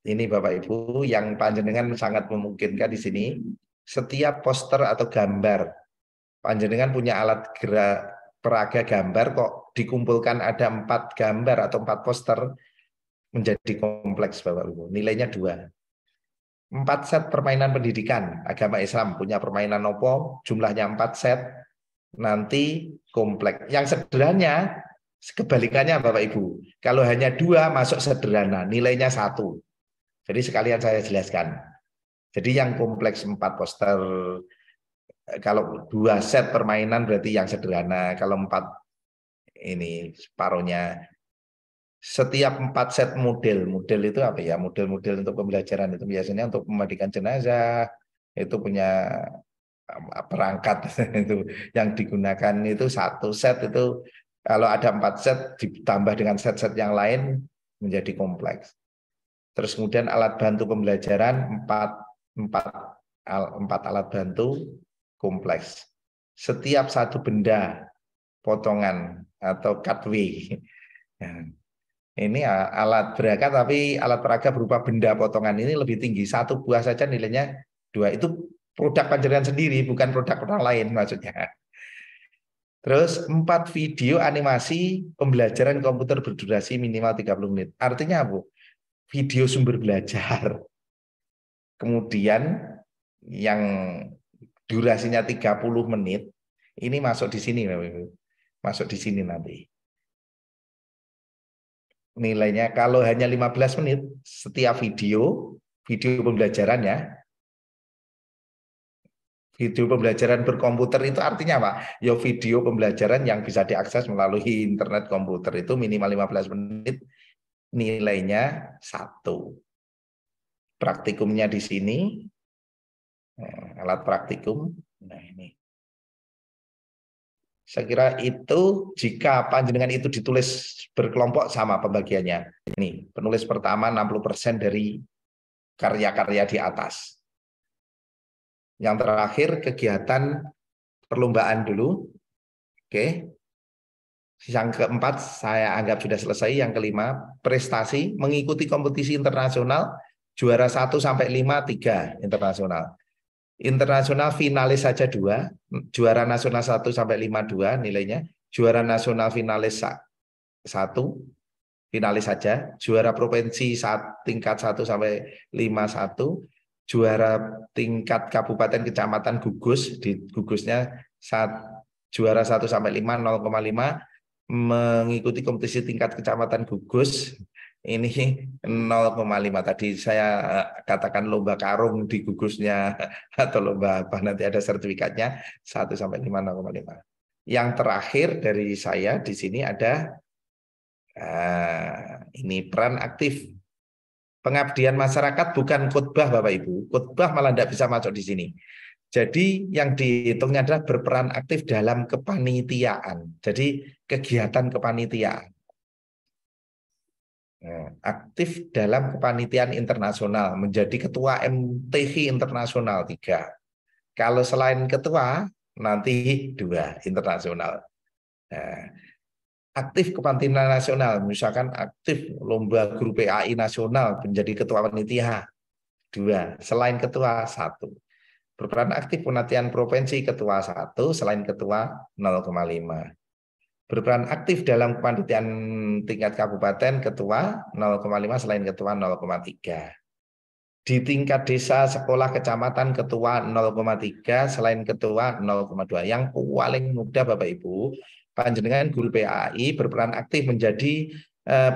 Ini Bapak Ibu yang panjenengan sangat memungkinkan di sini. Setiap poster atau gambar, panjenengan punya alat gerak peraga gambar kok dikumpulkan ada 4 gambar atau 4 poster menjadi kompleks Bapak Ibu. Nilainya 2. 4 set permainan pendidikan agama Islam punya permainan opo, jumlahnya 4 set, nanti kompleks. Yang sederhananya kebalikannya Bapak Ibu. Kalau hanya 2 masuk sederhana, nilainya 1. Jadi sekalian saya jelaskan. Jadi yang kompleks 4 poster, kalau 2 set permainan berarti yang sederhana. Kalau 4 ini separohnya. Setiap 4 set model itu apa ya? Model-model untuk pembelajaran itu biasanya untuk memandikan jenazah, itu punya perangkat itu yang digunakan itu 1 set itu kalau ada 4 set ditambah dengan set-set yang lain menjadi kompleks. Terus kemudian alat bantu pembelajaran 4 alat bantu kompleks. Setiap satu benda potongan atau cutaway. Ini alat peraga tapi alat peraga berupa benda potongan ini lebih tinggi. 1 buah saja nilainya 2. Itu produk panjenengan sendiri bukan produk orang lain maksudnya. Terus 4 video animasi pembelajaran komputer berdurasi minimal 30 menit. Artinya apa? Video sumber belajar. Kemudian yang durasinya 30 menit ini masuk di sini Bapak Ibu. Masuk di sini nanti. Nilainya kalau hanya 15 menit setiap video pembelajaran ya. Video pembelajaran berkomputer itu artinya apa? Ya video pembelajaran yang bisa diakses melalui internet komputer itu minimal 15 menit nilainya 1. praktikumnya di sini. Alat praktikum. Nah, ini. Saya kira itu jika panjenengan itu ditulis berkelompok sama pembagiannya. Ini penulis pertama 60% dari karya-karya di atas. Yang terakhir kegiatan perlombaan dulu. Oke. Yang keempat saya anggap sudah selesai. Yang kelima prestasi mengikuti kompetisi internasional juara 1 sampai 5 3 internasional. Internasional finalis saja 2, juara nasional 1 sampai 5 2 nilainya, juara nasional finalis 1 finalis saja, juara provinsi tingkat 1 sampai 5 1, juara tingkat kabupaten kecamatan gugus, di gugusnya juara 1 sampai 5 0,5, mengikuti kompetisi tingkat kecamatan gugus ini 0,5. Tadi saya katakan lomba karung di gugusnya atau lomba apa nanti ada sertifikatnya 1 sampai 5 0,5. Yang terakhir dari saya di sini ada ini peran aktif. Pengabdian masyarakat bukan khotbah Bapak Ibu. Khotbah malah tidak bisa masuk di sini. Jadi yang dihitungnya adalah berperan aktif dalam kepanitiaan. Jadi kegiatan kepanitiaan. Aktif dalam kepanitiaan internasional, menjadi ketua MTV internasional 3. Kalau selain ketua nanti 2 internasional. Aktif kepanitiaan nasional, misalkan aktif lomba guru PAI nasional menjadi ketua panitia 2, selain ketua 1. Berperan aktif penelitian provinsi ketua 1, selain ketua 0,5. Berperan aktif dalam kepanitiaan tingkat kabupaten ketua 0,5, selain ketua 0,3. Di tingkat desa, sekolah, kecamatan ketua 0,3, selain ketua 0,2. Yang paling mudah Bapak Ibu, panjenengan guru PAI berperan aktif menjadi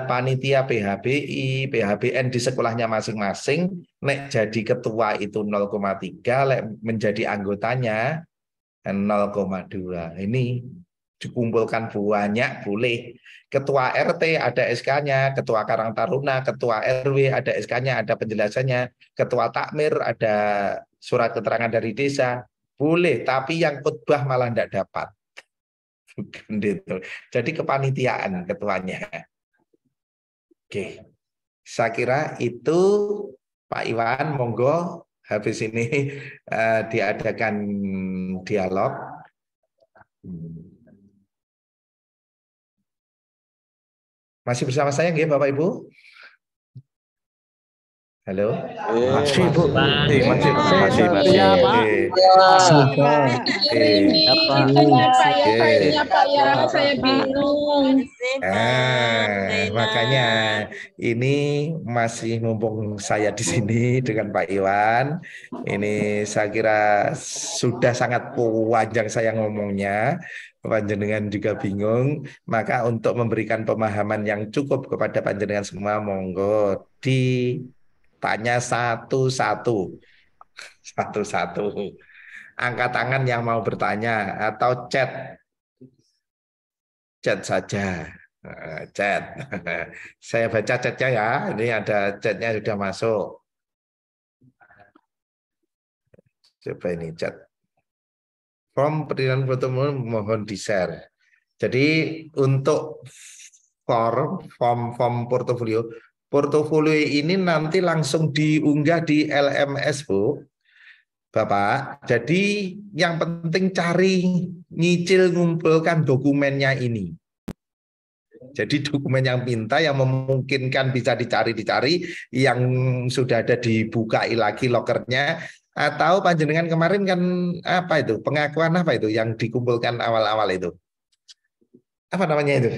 panitia PHBI, PHBN di sekolahnya masing-masing. Nek jadi ketua itu 0,3, menjadi anggotanya 0,2. Ini dikumpulkan banyak boleh. Ketua RT ada SK-nya, ketua Karang Taruna, ketua RW ada SK-nya, ada penjelasannya, ketua takmir ada surat keterangan dari desa, boleh. Tapi yang khotbah malah tidak dapat. Bukan itu. Jadi kepanitiaan ketuanya. Oke, saya kira itu Pak Iwan, monggo habis ini diadakan dialog. Masih bersama saya nggih Bapak Ibu? Halo? Masih, Bu. Masih. Iya, Pak. Saya bingung. Makanya ini masih mumpung saya di sini dengan Pak Iwan. Ini saya kira sudah sangat panjang saya ngomongnya. Panjenengan juga bingung, maka untuk memberikan pemahaman yang cukup kepada panjenengan semua, monggo ditanya satu-satu. Angkat tangan yang mau bertanya atau chat saja. Chat. Saya baca chatnya ya. Ini ada chatnya sudah masuk. Coba ini chat. Form penerimaan pertemuan mohon di-share. Jadi untuk form portofolio ini nanti langsung diunggah di LMS, Bu. Bapak. Jadi yang penting cari nyicil ngumpulkan dokumennya ini. Jadi dokumen yang minta yang memungkinkan bisa dicari yang sudah ada dibukai lagi lokernya. Atau panjenengan kemarin kan apa itu pengakuan apa itu yang dikumpulkan awal-awal itu apa namanya itu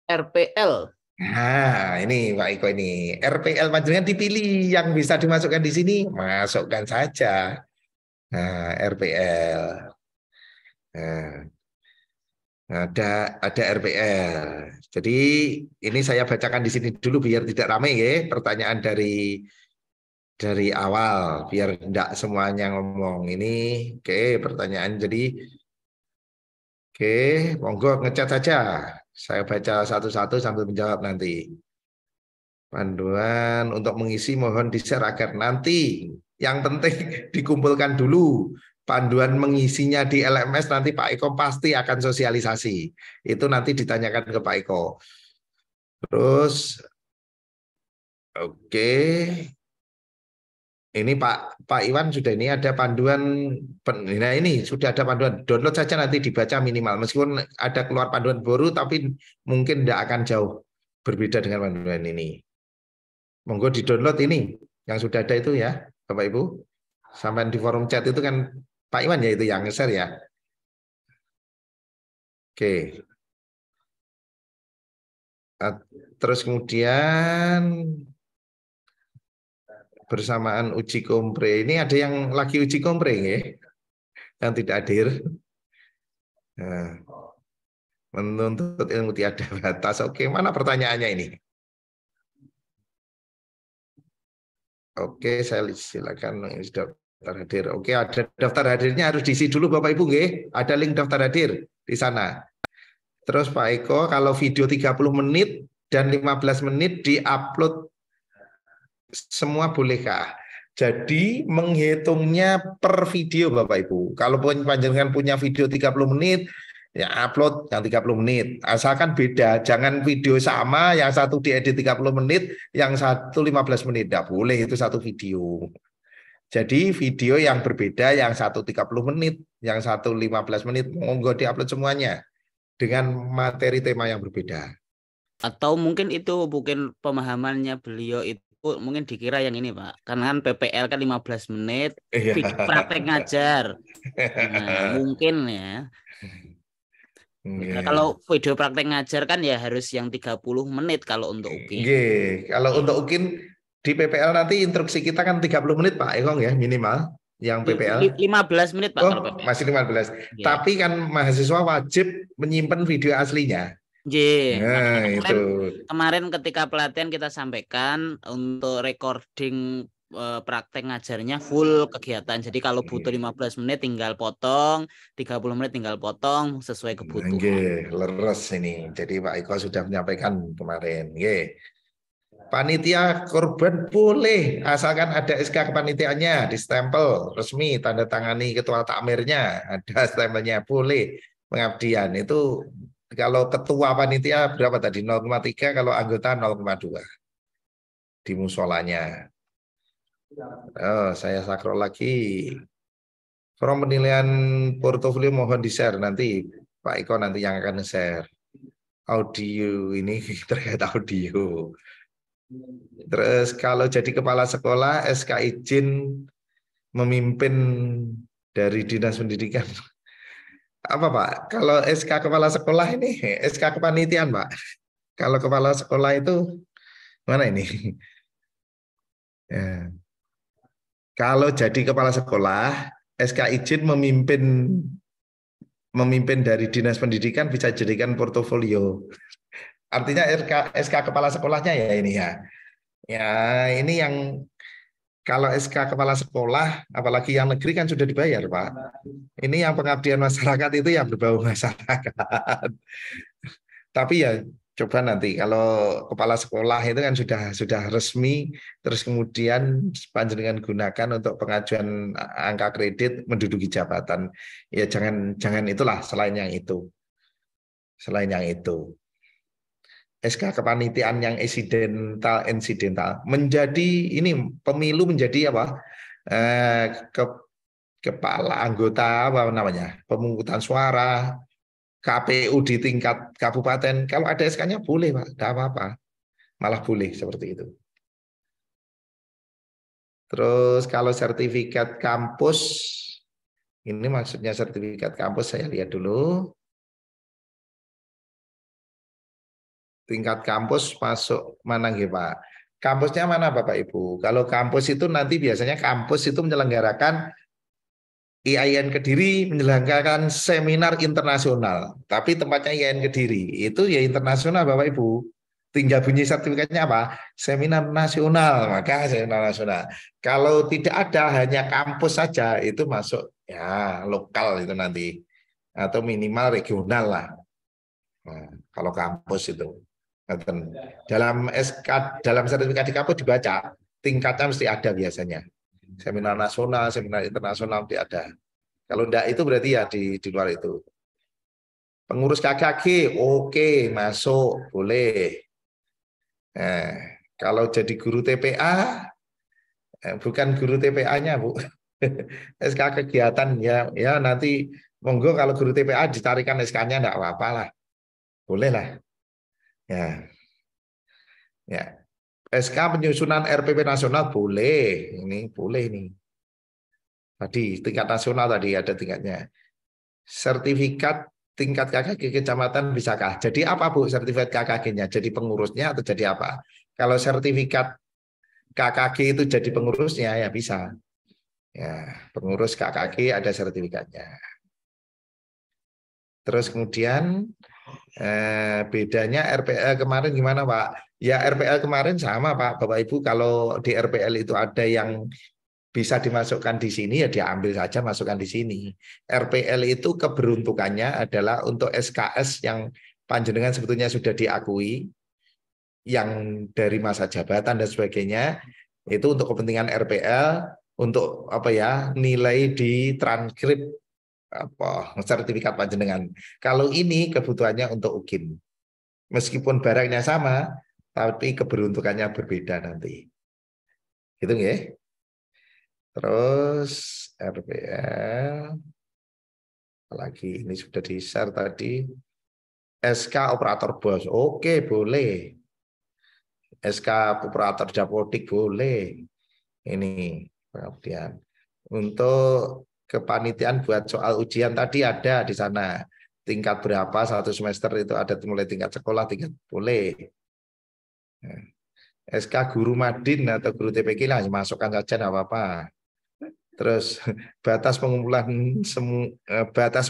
RPL. Nah ini Pak Iko ini RPL panjenengan dipilih yang bisa dimasukkan di sini masukkan saja. Nah RPL ada RPL. Jadi ini saya bacakan di sini dulu biar tidak ramai ya pertanyaan dari awal biar tidak semuanya ngomong ini. Oke, pertanyaan jadi oke, monggo ngecat saja. Saya baca satu-satu sambil menjawab nanti. Panduan untuk mengisi mohon di-share agar nanti yang penting dikumpulkan dulu. Panduan mengisinya di LMS nanti Pak Eko pasti akan sosialisasi. Itu nanti ditanyakan ke Pak Eko. Terus oke. Ini Pak Iwan sudah ini ada panduan. Nah ini sudah ada panduan. Download saja nanti dibaca minimal. Meskipun ada keluar panduan baru tapi mungkin tidak akan jauh berbeda dengan panduan ini. Monggo di-download ini yang sudah ada itu ya, Bapak Ibu. Sampai di forum chat itu kan Pak Iwan ya itu yang nge-share ya. Oke. Terus kemudian bersamaan uji kompre. Ini ada yang lagi uji kompre ya, yang tidak hadir. Nah, menuntut ilmu tiada batas. Oke, mana pertanyaannya ini? Oke, saya silakan daftar hadir. Oke, ada daftar hadirnya harus diisi dulu Bapak Ibu nggih. Ada link daftar hadir di sana. Terus Pak Eko kalau video 30 menit dan 15 menit diupload semua bolehkah? Jadi menghitungnya per video Bapak Ibu. Kalau panjenengan punya video 30 menit ya upload yang 30 menit. Asalkan beda, jangan video sama, yang satu diedit 30 menit, yang satu 15 menit. Tidak boleh, itu satu video. Jadi video yang berbeda, yang satu 30 menit, yang satu 15 menit, monggo diupload semuanya dengan materi tema yang berbeda. Atau mungkin itu mungkin pemahamannya beliau itu mungkin dikira yang ini Pak. Karena kan PPL kan 15 menit, praktek ngajar. Nah, mungkin ya. Nah, kalau video praktek ngajar kan ya harus yang 30 menit kalau untuk UKIN. Kalau untuk UKIN di PPL nanti instruksi kita kan 30 menit Pak Ekong ya minimal yang PPL. 15 menit Pak kalau PPL. Masih 15. Tapi kan mahasiswa wajib menyimpan video aslinya. Nah, kemarin ketika pelatihan kita sampaikan untuk recording praktek ngajarnya full kegiatan. Jadi kalau butuh 15 menit tinggal potong, 30 menit tinggal potong sesuai kebutuhan. Leres ini. Jadi Pak Eko sudah menyampaikan kemarin. Panitia korban boleh asalkan ada SK kepanitiaannya, di-stempel resmi, tanda tangani ketua takmirnya, ada stempelnya, boleh pengabdian. Itu kalau ketua panitia berapa tadi? 0,3, kalau anggota 0,2 di musolanya. Saya scroll lagi. From penilaian portofolio mohon di-share nanti Pak Eko nanti yang akan share. Audio ini terkait audio. Terus kalau jadi kepala sekolah SK izin memimpin dari Dinas Pendidikan. Apa Pak? Kalau SK kepala sekolah ini SK kepanitiaan Pak. Kalau kepala sekolah itu mana ini? Ya. Kalau jadi kepala sekolah, SK izin memimpin dari Dinas Pendidikan bisa jadikan portofolio. Artinya SK kepala sekolahnya ya ini ya. Ya ini yang kalau SK kepala sekolah, apalagi yang negeri kan sudah dibayar Pak. Ini yang pengabdian masyarakat itu yang berbau masyarakat. Tapi ya coba nanti kalau kepala sekolah itu kan sudah resmi, terus kemudian panjenengan gunakan untuk pengajuan angka kredit menduduki jabatan. Ya jangan itulah selain yang itu. Selain yang itu. SK kepanitiaan yang insidental menjadi ini pemilu menjadi apa? Kepala anggota apa namanya? Pemungutan suara. KPU di tingkat kabupaten, kalau ada SK-nya boleh Pak, tidak apa-apa, malah boleh seperti itu. Terus kalau sertifikat kampus, ini maksudnya sertifikat kampus saya lihat dulu. Tingkat kampus masuk mana nggih Pak? Kampusnya mana Bapak Ibu? Kalau kampus itu nanti biasanya kampus itu menyelenggarakan IAIN Kediri menyelenggarakan seminar internasional, tapi tempatnya IAIN Kediri itu ya internasional Bapak Ibu. Tinggal bunyi sertifikatnya apa? Seminar nasional, maka seminar nasional. Kalau tidak ada hanya kampus saja itu masuk ya lokal itu nanti atau minimal regional lah. Nah, kalau kampus itu. Dalam SK, dalam sertifikat di kampus dibaca, tingkatnya mesti ada biasanya. Seminar nasional, seminar internasional mesti ada. Kalau enggak itu berarti ya di luar itu. Pengurus KKG, oke, masuk, boleh. Nah, kalau jadi guru TPA, bukan guru TPA-nya, Bu. SK kegiatan ya nanti monggo kalau guru TPA ditarikan SK-nya enggak apa-apa lah. Boleh lah. Ya. Ya. SK penyusunan RPP nasional boleh. Ini boleh nih. Tadi tingkat nasional tadi ada tingkatnya. Sertifikat tingkat KKG kecamatan bisakah? Jadi apa Bu sertifikat KKG-nya? Jadi pengurusnya atau jadi apa? Kalau sertifikat KKG itu jadi pengurusnya ya bisa. Ya, pengurus KKG ada sertifikatnya. Terus kemudian bedanya RPL kemarin gimana Pak? Ya RPL kemarin sama Pak, Bapak Ibu, kalau di RPL itu ada yang bisa dimasukkan di sini ya diambil saja masukkan di sini. RPL itu keberuntukannya adalah untuk SKS yang panjenengan sebetulnya sudah diakui, yang dari masa jabatan dan sebagainya, itu untuk kepentingan RPL, untuk apa ya, nilai di transkrip apa sertifikat panjenengan. Kalau ini kebutuhannya untuk UKIN. Meskipun barangnya sama, tapi keberuntukannya berbeda nanti. Gitu ya. Terus RPL, apalagi ini sudah di-share tadi. SK operator bos, oke boleh. SK operator dapodik boleh. Ini kemudian untuk kepanitiaan buat soal ujian tadi ada di sana. Tingkat berapa satu semester itu ada mulai tingkat sekolah, tingkat boleh. SK guru Madin atau guru TPK lah masukkan saja enggak apa-apa. Terus batas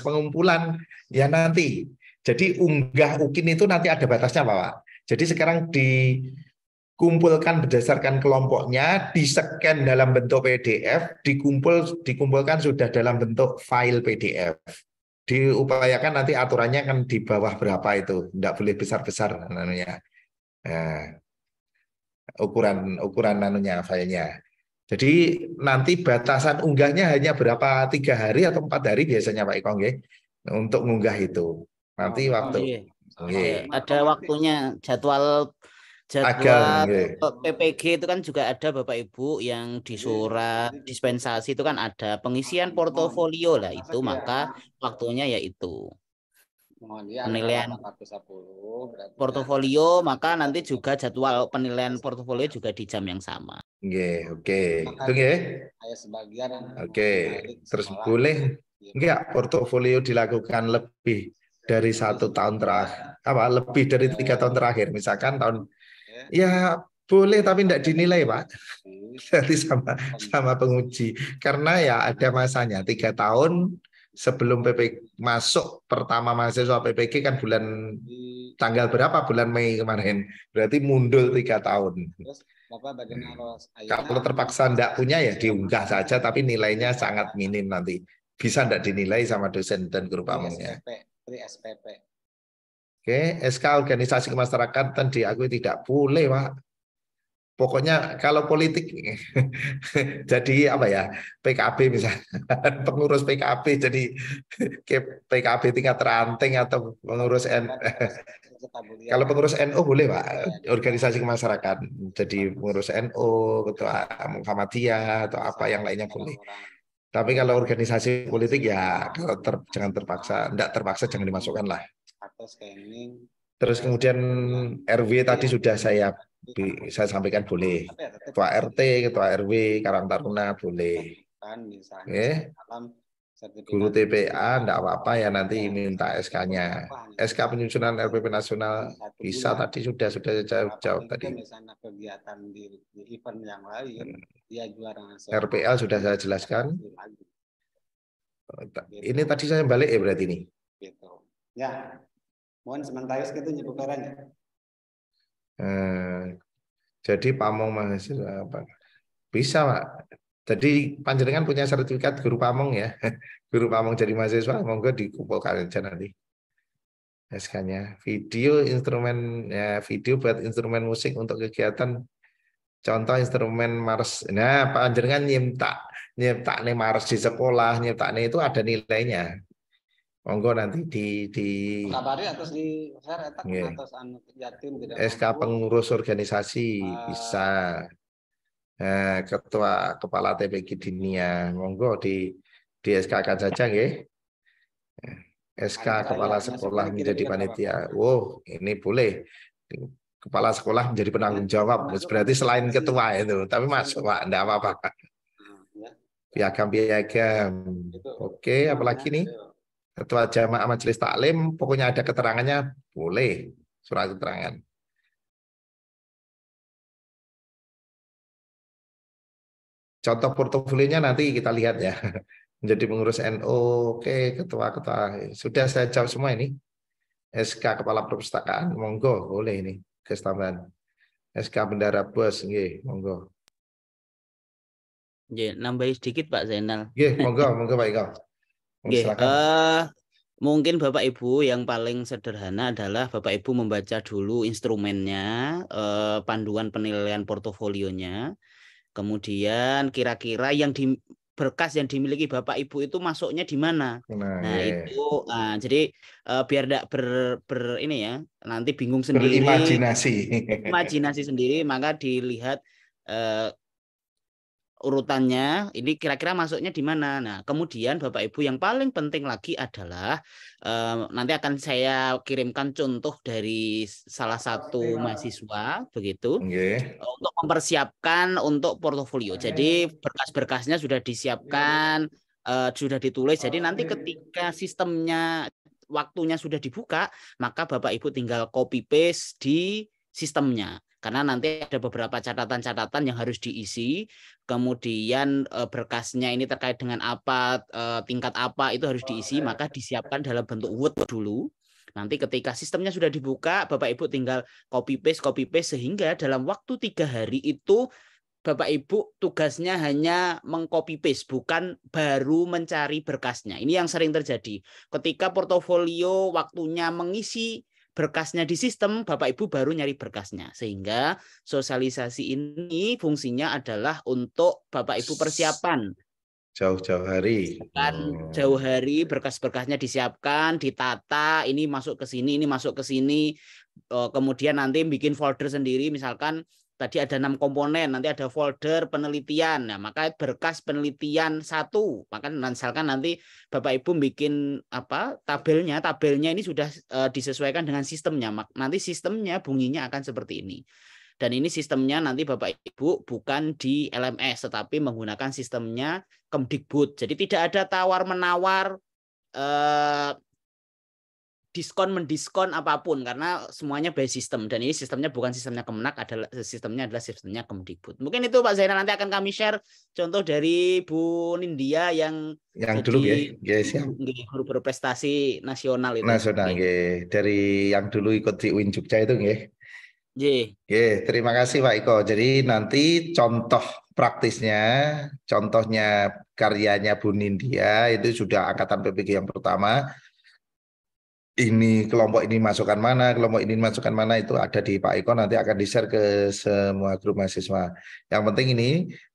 pengumpulan ya nanti. Jadi unggah UKIN itu nanti ada batasnya Pak. Jadi sekarang dikumpulkan berdasarkan kelompoknya, di-scan dalam bentuk PDF, dikumpulkan sudah dalam bentuk file PDF. Diupayakan nanti aturannya kan di bawah berapa itu, enggak boleh besar-besar namanya. Nah, ukuran nanunya filenya. Jadi nanti batasan unggahnya hanya berapa 3 hari atau 4 hari biasanya Pak Iko nggih untuk mengunggah itu. Nanti waktu ada waktunya jadwal PPG itu kan juga ada Bapak Ibu yang di surat dispensasi itu kan ada pengisian portofolio lah itu maka waktunya yaitu penilaian portofolio maka nanti juga jadwal penilaian portofolio juga di jam yang sama. Oke. Itu nggih. Oke. Terus boleh enggak portofolio dilakukan lebih dari 1 tahun terakhir, lebih dari 3 tahun terakhir, misalkan tahun ya boleh tapi tidak dinilai Pak. Jadi sama penguji karena ya ada masanya 3 tahun sebelum PPG masuk pertama mahasiswa PPG kan tanggal berapa bulan Mei kemarin, berarti mundur 3 tahun. Kalau terpaksa tidak punya ya diunggah saja tapi nilainya sangat minim nanti. Bisa tidak dinilai sama dosen dan guru pamongnya. Oke, SK organisasi kemasyarakatan diakui tidak boleh Pak. Pokoknya kalau politik jadi apa ya, PKB misalnya pengurus PKB jadi PKB tingkat ranting atau pengurus kalau pengurus NU boleh Pak, organisasi kemasyarakatan jadi pengurus NU, ketua Muhammadiyah atau apa yang lainnya boleh. Tapi kalau organisasi politik ya kalau jangan terpaksa, enggak terpaksa jangan dimasukkan lah. Terus kemudian RW tadi sudah saya sampaikan boleh. Ketua RT, ketua RW, Karang Taruna boleh. Guru TPA enggak apa-apa ya nanti minta SK-nya. SK penyusunan RPP nasional bisa tadi sudah jawab tadi. RPL sudah saya jelaskan. Ini tadi saya balik ya berarti ini. Ya. Mohon sementara kita nyebukarannya. Jadi pamong mahasiswa apa? Bisa Pak. Jadi panjenengan punya sertifikat guru pamong ya. Guru pamong jadi mahasiswa monggo dikumpulkan aja nanti. SK-nya. Video instrumen ya, video buat instrumen musik untuk kegiatan contoh instrumen mars. Nah, panjenengan nyipta nih mars di sekolah, nyipta nih itu ada nilainya. Monggo nanti di kabari atas di share etak nggih. atas anu yatim tidak SK mampu. pengurus organisasi bisa. Nah, ketua kepala TPQ Dinia, monggo di SK-kan saja nggih. SK kepala sekolah menjadi panitia. Wow, ini boleh. Kepala sekolah menjadi penanggung jawab. Berarti selain ketua itu, tapi masuk Pak, enggak apa-apa. Piagam-piagam. Oke, apalagi nih? Ketua Jamaah Majelis Taklim, pokoknya ada keterangannya, boleh surat keterangan. Contoh portofolionya nanti kita lihat ya. Menjadi pengurus NU, oke, ketua-ketua. Sudah saya jawab semua ini. SK Kepala Perpustakaan, monggo, boleh ini. Kestambahan. SK Bendara Bos, nggih, monggo. Ya, nambahin sedikit Pak Zainal. Nggih, monggo Pak Iko. Mungkin Bapak Ibu yang paling sederhana adalah Bapak Ibu membaca dulu instrumennya, panduan penilaian portofolionya, kemudian kira-kira yang di berkas yang dimiliki Bapak Ibu itu masuknya di mana. Nah, itu jadi biar tidak ini ya, nanti bingung sendiri. Imajinasi sendiri, maka dilihat urutannya ini kira-kira masuknya di mana. Nah, kemudian Bapak Ibu yang paling penting lagi adalah nanti akan saya kirimkan contoh dari salah satu mahasiswa begitu untuk mempersiapkan untuk portofolio. Jadi berkas-berkasnya sudah disiapkan, sudah ditulis. Jadi nanti ketika sistemnya waktunya sudah dibuka, maka Bapak Ibu tinggal copy paste di sistemnya. Karena nanti ada beberapa catatan-catatan yang harus diisi, kemudian berkasnya ini terkait dengan apa, tingkat apa itu harus diisi, maka disiapkan dalam bentuk Word dulu. Nanti ketika sistemnya sudah dibuka, Bapak Ibu tinggal copy paste sehingga dalam waktu 3 hari itu Bapak Ibu tugasnya hanya mengcopy paste, bukan baru mencari berkasnya. Ini yang sering terjadi. Ketika portofolio waktunya mengisi berkasnya di sistem, Bapak Ibu baru nyari berkasnya. Sehingga sosialisasi ini fungsinya adalah untuk Bapak Ibu persiapan. Jauh-jauh hari. Jauh hari berkas-berkasnya disiapkan, ditata, ini masuk ke sini, ini masuk ke sini. Kemudian nanti bikin folder sendiri, misalkan tadi ada 6 komponen, nanti ada folder penelitian. Nah, maka berkas penelitian 1. Maka misalkan nanti Bapak Ibu bikin tabelnya ini sudah disesuaikan dengan sistemnya. Nanti sistemnya bunyinya akan seperti ini. Dan ini sistemnya nanti Bapak Ibu bukan di LMS, tetapi menggunakan sistemnya Kemdikbud. Jadi tidak ada tawar-menawar diskon-mendiskon apapun, karena semuanya by system. Dan ini sistemnya bukan sistemnya Kemenak, sistemnya adalah sistemnya Kemdikbud. Mungkin itu Pak Zainal, nanti akan kami share contoh dari Bu Nindya yang dulu ya, siap. Guru berprestasi nasional itu. Nasional, dari yang dulu ikut di UIN Jogja itu, terima kasih Pak Iko. Jadi nanti contoh praktisnya, contohnya karyanya Bu Nindya itu sudah angkatan PPG yang pertama. Ini kelompok ini masukkan mana, kelompok ini masukkan mana, itu ada di Pak Iko, nanti akan di-share ke semua grup mahasiswa. Yang penting ini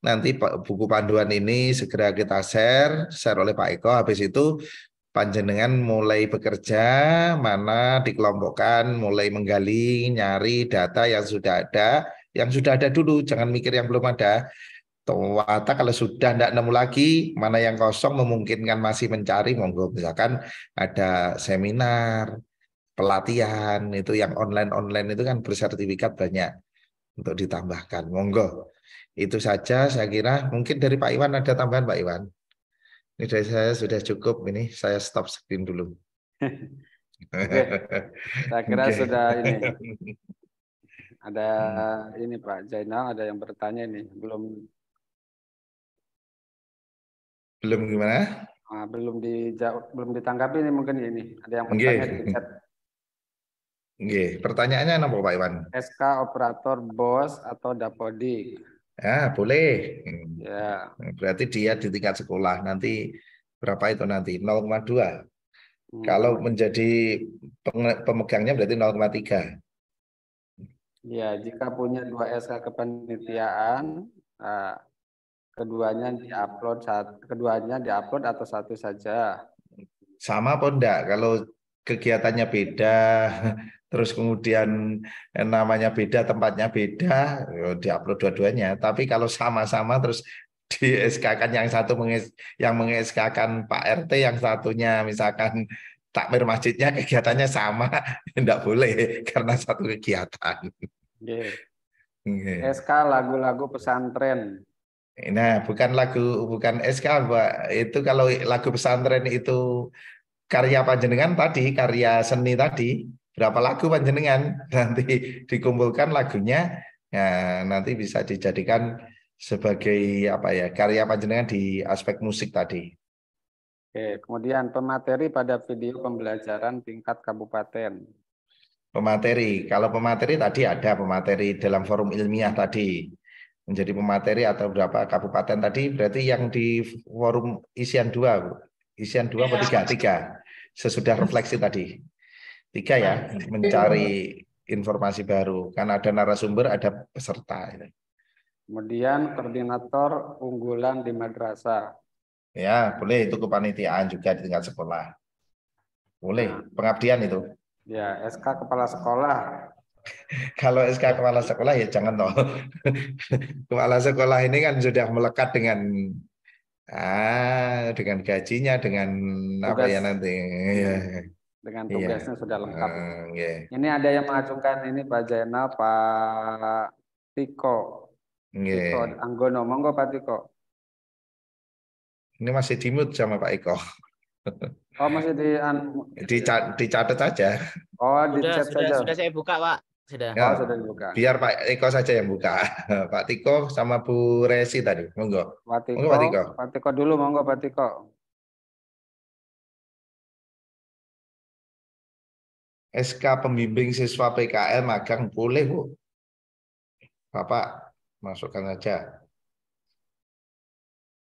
nanti buku panduan ini segera kita share oleh Pak Iko. Habis itu panjenengan mulai bekerja, mana dikelompokkan, mulai menggali, nyari data yang sudah ada dulu, jangan mikir yang belum ada. Ternyata kalau sudah tidak nemu lagi, mana yang kosong memungkinkan masih mencari, monggo. Misalkan ada seminar, pelatihan, itu yang online itu kan bersertifikat banyak untuk ditambahkan, monggo. Itu saja saya kira. Mungkin dari Pak Iwan ada tambahan Pak Iwan? Ini dari saya sudah cukup, ini saya stop screen dulu. Oke. Saya kira sudah ini. Ada ini Pak Zainal, ada yang bertanya ini, belum gimana? Belum dijawab, belum ditanggapi ini mungkin ini. Ada yang bertanya di chat. Pertanyaannya apa Pak Iwan? SK operator BOS atau Dapodik? Ya, boleh. Ya. Berarti dia di tingkat sekolah nanti berapa itu nanti? 0,2. Kalau menjadi pemegangnya berarti 0,3. Ya, jika punya 2 SK kepanitiaan, keduanya diupload atau satu saja. Sama apa enggak? Kalau kegiatannya beda, terus kemudian namanya beda, tempatnya beda, diupload dua-duanya. Tapi kalau sama-sama terus di SK-kan yang meng-SK-kan Pak RT, yang satunya misalkan takmir masjidnya kegiatannya sama, enggak boleh karena satu kegiatan. Yeah. Yeah. SK lagu-lagu pesantren. Nah, bukan SK, Pak. Itu kalau lagu pesantren itu karya panjenengan tadi, karya seni tadi, berapa lagu panjenengan nanti dikumpulkan lagunya, ya nanti bisa dijadikan sebagai apa ya, karya panjenengan di aspek musik tadi. Oke, kemudian pemateri pada video pembelajaran tingkat kabupaten. Pemateri, kalau pemateri tadi ada pemateri dalam forum ilmiah tadi. Menjadi pemateri atau berapa kabupaten tadi, berarti yang di forum isian 2 apa 3 sesudah refleksi tadi. 3 ya, mencari informasi baru. Karena ada narasumber, ada peserta. Kemudian koordinator unggulan di madrasah. Ya, boleh itu kepanitiaan juga di tingkat sekolah. Boleh, pengabdian itu. Ya, SK kepala sekolah. Kalau SK kepala sekolah ya jangan toh. Kepala sekolah ini kan sudah melekat dengan gajinya, dengan tugas, apa ya nanti. Ya. Dengan tugasnya sudah lengkap. Yeah. Ini ada yang mengajukan ini Pak Zainal, Pak Tiko. Tiko Anggono, monggo Pak Tiko. Ini masih di-mute sama Pak Eko. Oh, masih dicatat saja. Oh, di chat saja. Sudah saya buka, Pak. Sudah. Ya, sudah dibuka. Biar Pak Eko saja yang buka. Pak Tiko sama Bu Resi tadi. Monggo. Pak Tiko, monggo, Pak Tiko. Pak Tiko dulu, monggo Pak Tiko. SK pembimbing siswa PKL magang boleh, Bu. Bapak masukkan aja.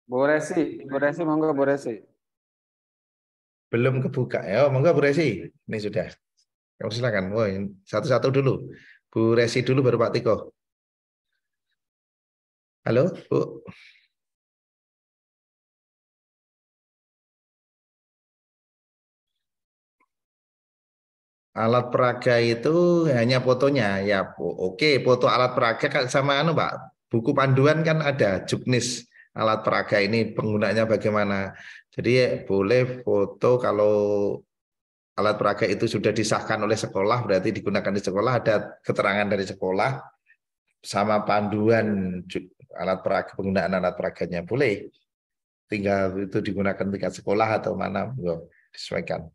Bu Resi, monggo Bu Resi. Belum kebuka. Ya, monggo Bu Resi. Ini sudah. Kamu silakan. Wah, satu-satu dulu. Bu Resi dulu baru Pak Tiko. Halo, Bu. Alat peraga itu hanya fotonya. Ya, oke, foto alat peraga kan sama Pak. Buku panduan kan ada juknis alat peraga ini penggunaannya bagaimana. Jadi boleh foto kalau alat peraga itu sudah disahkan oleh sekolah, berarti digunakan di sekolah, ada keterangan dari sekolah sama panduan alat peraga, penggunaan alat peraganya boleh. Tinggal itu digunakan tingkat sekolah atau mana, disesuaikan.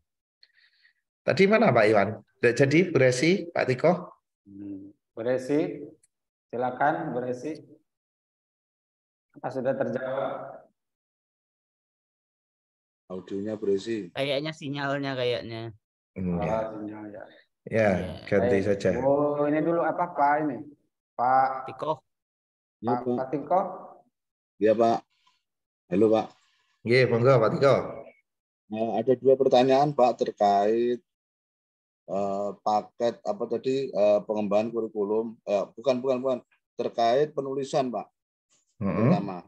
Tadi mana Pak Iwan? Jadi Bu Resi, Pak Tiko? Bu Resi, silakan Bu Resi. Apa sudah terjawab? Audionya Bu Resi. Kayaknya sinyalnya kayaknya. Sinyal ya. Ya, ganti saja. Oh, ini dulu apa Pak ini? Pak Tiko. Pak Tiko? Iya Pak. Halo Pak. Iya, monggo Pak Tiko. Nah, ada 2 pertanyaan Pak terkait paket apa tadi pengembangan kurikulum. Bukan terkait penulisan Pak. Pertama,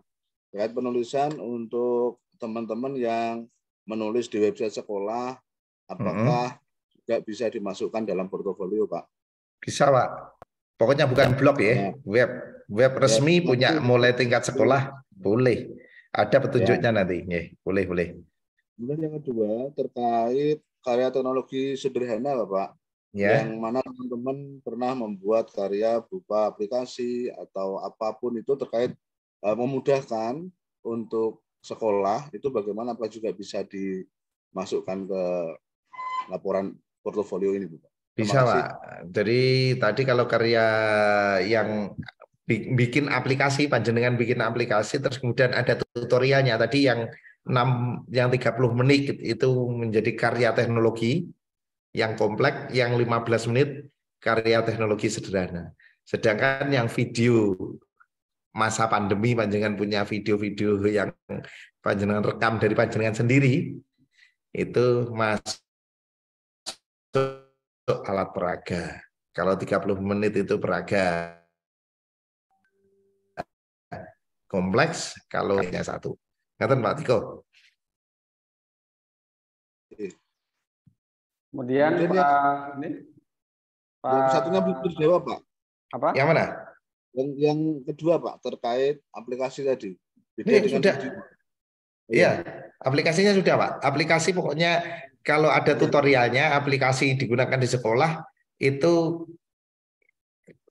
terkait penulisan untuk teman-teman yang menulis di website sekolah, apakah juga bisa dimasukkan dalam portofolio Pak? Bisa Pak. Pokoknya bukan blog ya, web resmi punya mulai tingkat sekolah boleh. Ada petunjuknya nanti, boleh. Kemudian yang kedua terkait karya teknologi sederhana Bapak, yang mana teman-teman pernah membuat karya berupa aplikasi atau apapun itu terkait memudahkan untuk sekolah, itu bagaimana Pak juga bisa dimasukkan ke laporan portofolio ini Bapak? Bisa Pak. Jadi tadi kalau karya yang bikin aplikasi, panjenengan bikin aplikasi, terus kemudian ada tutorialnya tadi yang 30 menit itu menjadi karya teknologi yang kompleks, yang 15 menit karya teknologi sederhana. Sedangkan yang video masa pandemi, panjenengan punya video-video yang panjenengan rekam dari panjenengan sendiri, itu masuk alat peraga. Kalau 30 menit itu peraga kompleks, kalau hanya satu. Ngaten Pak Tiko. Kemudian Pak ini yang satunya belum terjawab Pak. Apa? Yang mana? Yang kedua Pak, terkait aplikasi tadi. Ini sudah. Iya, aplikasinya sudah Pak. Aplikasi pokoknya kalau ada tutorialnya, aplikasi digunakan di sekolah itu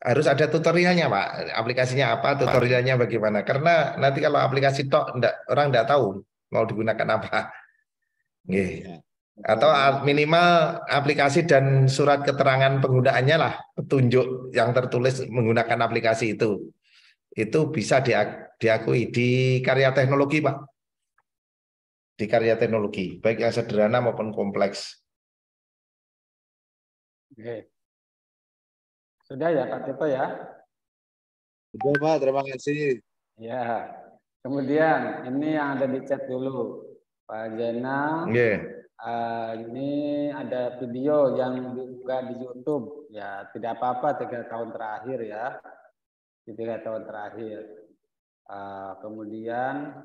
harus ada tutorialnya Pak. Aplikasinya apa, tutorialnya bagaimana. Karena nanti kalau aplikasi tok orang enggak tahu mau digunakan apa. Nggih. Atau minimal aplikasi dan surat keterangan penggunaannya lah, petunjuk yang tertulis menggunakan aplikasi itu bisa diakui di karya teknologi Pak, di karya teknologi baik yang sederhana maupun kompleks. Oke. Sudah ya Pak Tito ya? Sudah Pak, terima kasih. Ya. Kemudian ini yang ada di chat dulu Pak Zainal. Ini ada video yang diunggah di YouTube. Ya, tidak apa-apa 3 tahun terakhir ya. Di 3 tahun terakhir. Kemudian